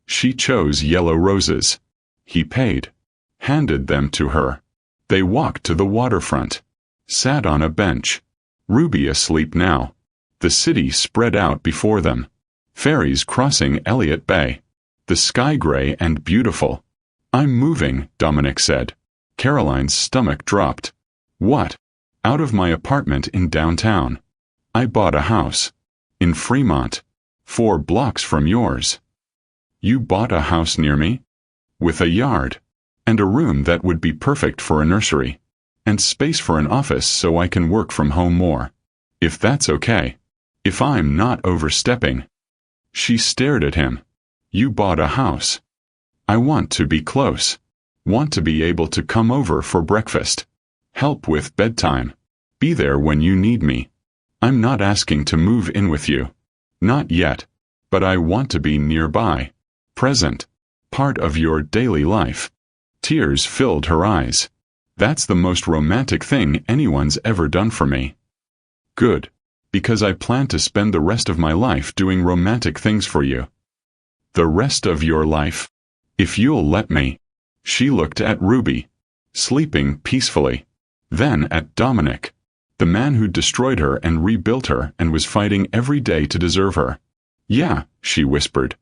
She chose yellow roses. He paid. Handed them to her. They walked to the waterfront. Sat on a bench. Ruby asleep now. The city spread out before them. Ferries crossing Elliott Bay. The sky gray and beautiful. I'm moving, Dominic said. Caroline's stomach dropped. What? Out of my apartment in downtown. I bought a house. In Fremont. 4 blocks from yours. You bought a house near me? With a yard. And a room that would be perfect for a nursery. And space for an office so I can work from home more. If that's okay. If I'm not overstepping. She stared at him. You bought a house. I want to be close. Want to be able to come over for breakfast. Help with bedtime. Be there when you need me. I'm not asking to move in with you. Not yet. But I want to be nearby. Present. Part of your daily life. Tears filled her eyes. That's the most romantic thing anyone's ever done for me. Good. Because I plan to spend the rest of my life doing romantic things for you. The rest of your life? If you'll let me. She looked at Ruby. Sleeping peacefully. Then at Dominic. The man who destroyed her and rebuilt her and was fighting every day to deserve her. Yeah, she whispered.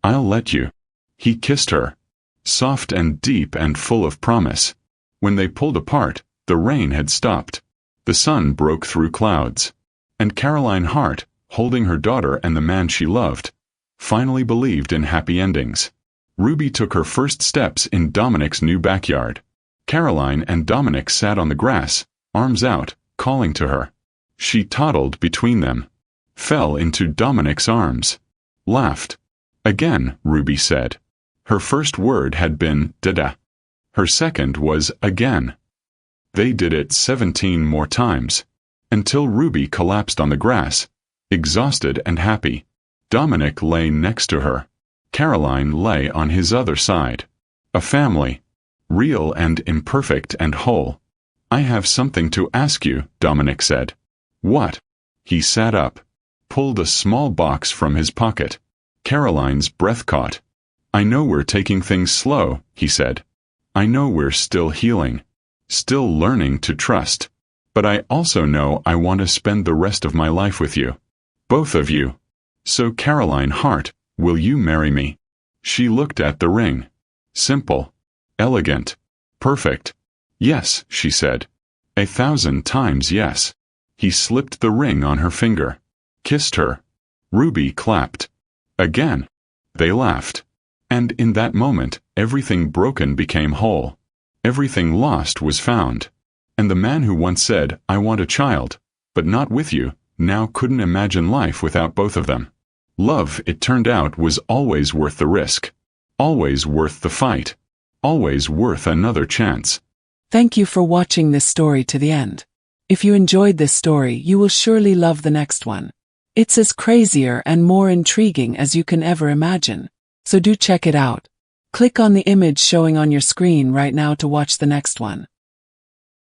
I'll let you. He kissed her. Soft and deep and full of promise. When they pulled apart, the rain had stopped. The sun broke through clouds. And Caroline Hart, holding her daughter and the man she loved, finally believed in happy endings. Ruby took her first steps in Dominic's new backyard. Caroline and Dominic sat on the grass, arms out, calling to her. She toddled between them. Fell into Dominic's arms. Laughed. Again, Ruby said. Her first word had been, da-da. Her second was, again. They did it 17 more times. Until Ruby collapsed on the grass, exhausted and happy. Dominic lay next to her. Caroline lay on his other side. A family. Real and imperfect and whole. I have something to ask you, Dominic said. What? He sat up, pulled a small box from his pocket. Caroline's breath caught. I know we're taking things slow, he said. I know we're still healing, still learning to trust. But I also know I want to spend the rest of my life with you. Both of you. So Caroline Hart, will you marry me? She looked at the ring. Simple. Elegant. Perfect. Yes, she said. 1,000 times yes. He slipped the ring on her finger. Kissed her. Ruby clapped. Again. They laughed. And in that moment, everything broken became whole. Everything lost was found. And the man who once said, I want a child, but not with you, now couldn't imagine life without both of them. Love, it turned out, was always worth the risk. Always worth the fight. Always worth another chance. Thank you for watching this story to the end. If you enjoyed this story, you will surely love the next one. It's as crazier and more intriguing as you can ever imagine. So do check it out. Click on the image showing on your screen right now to watch the next one.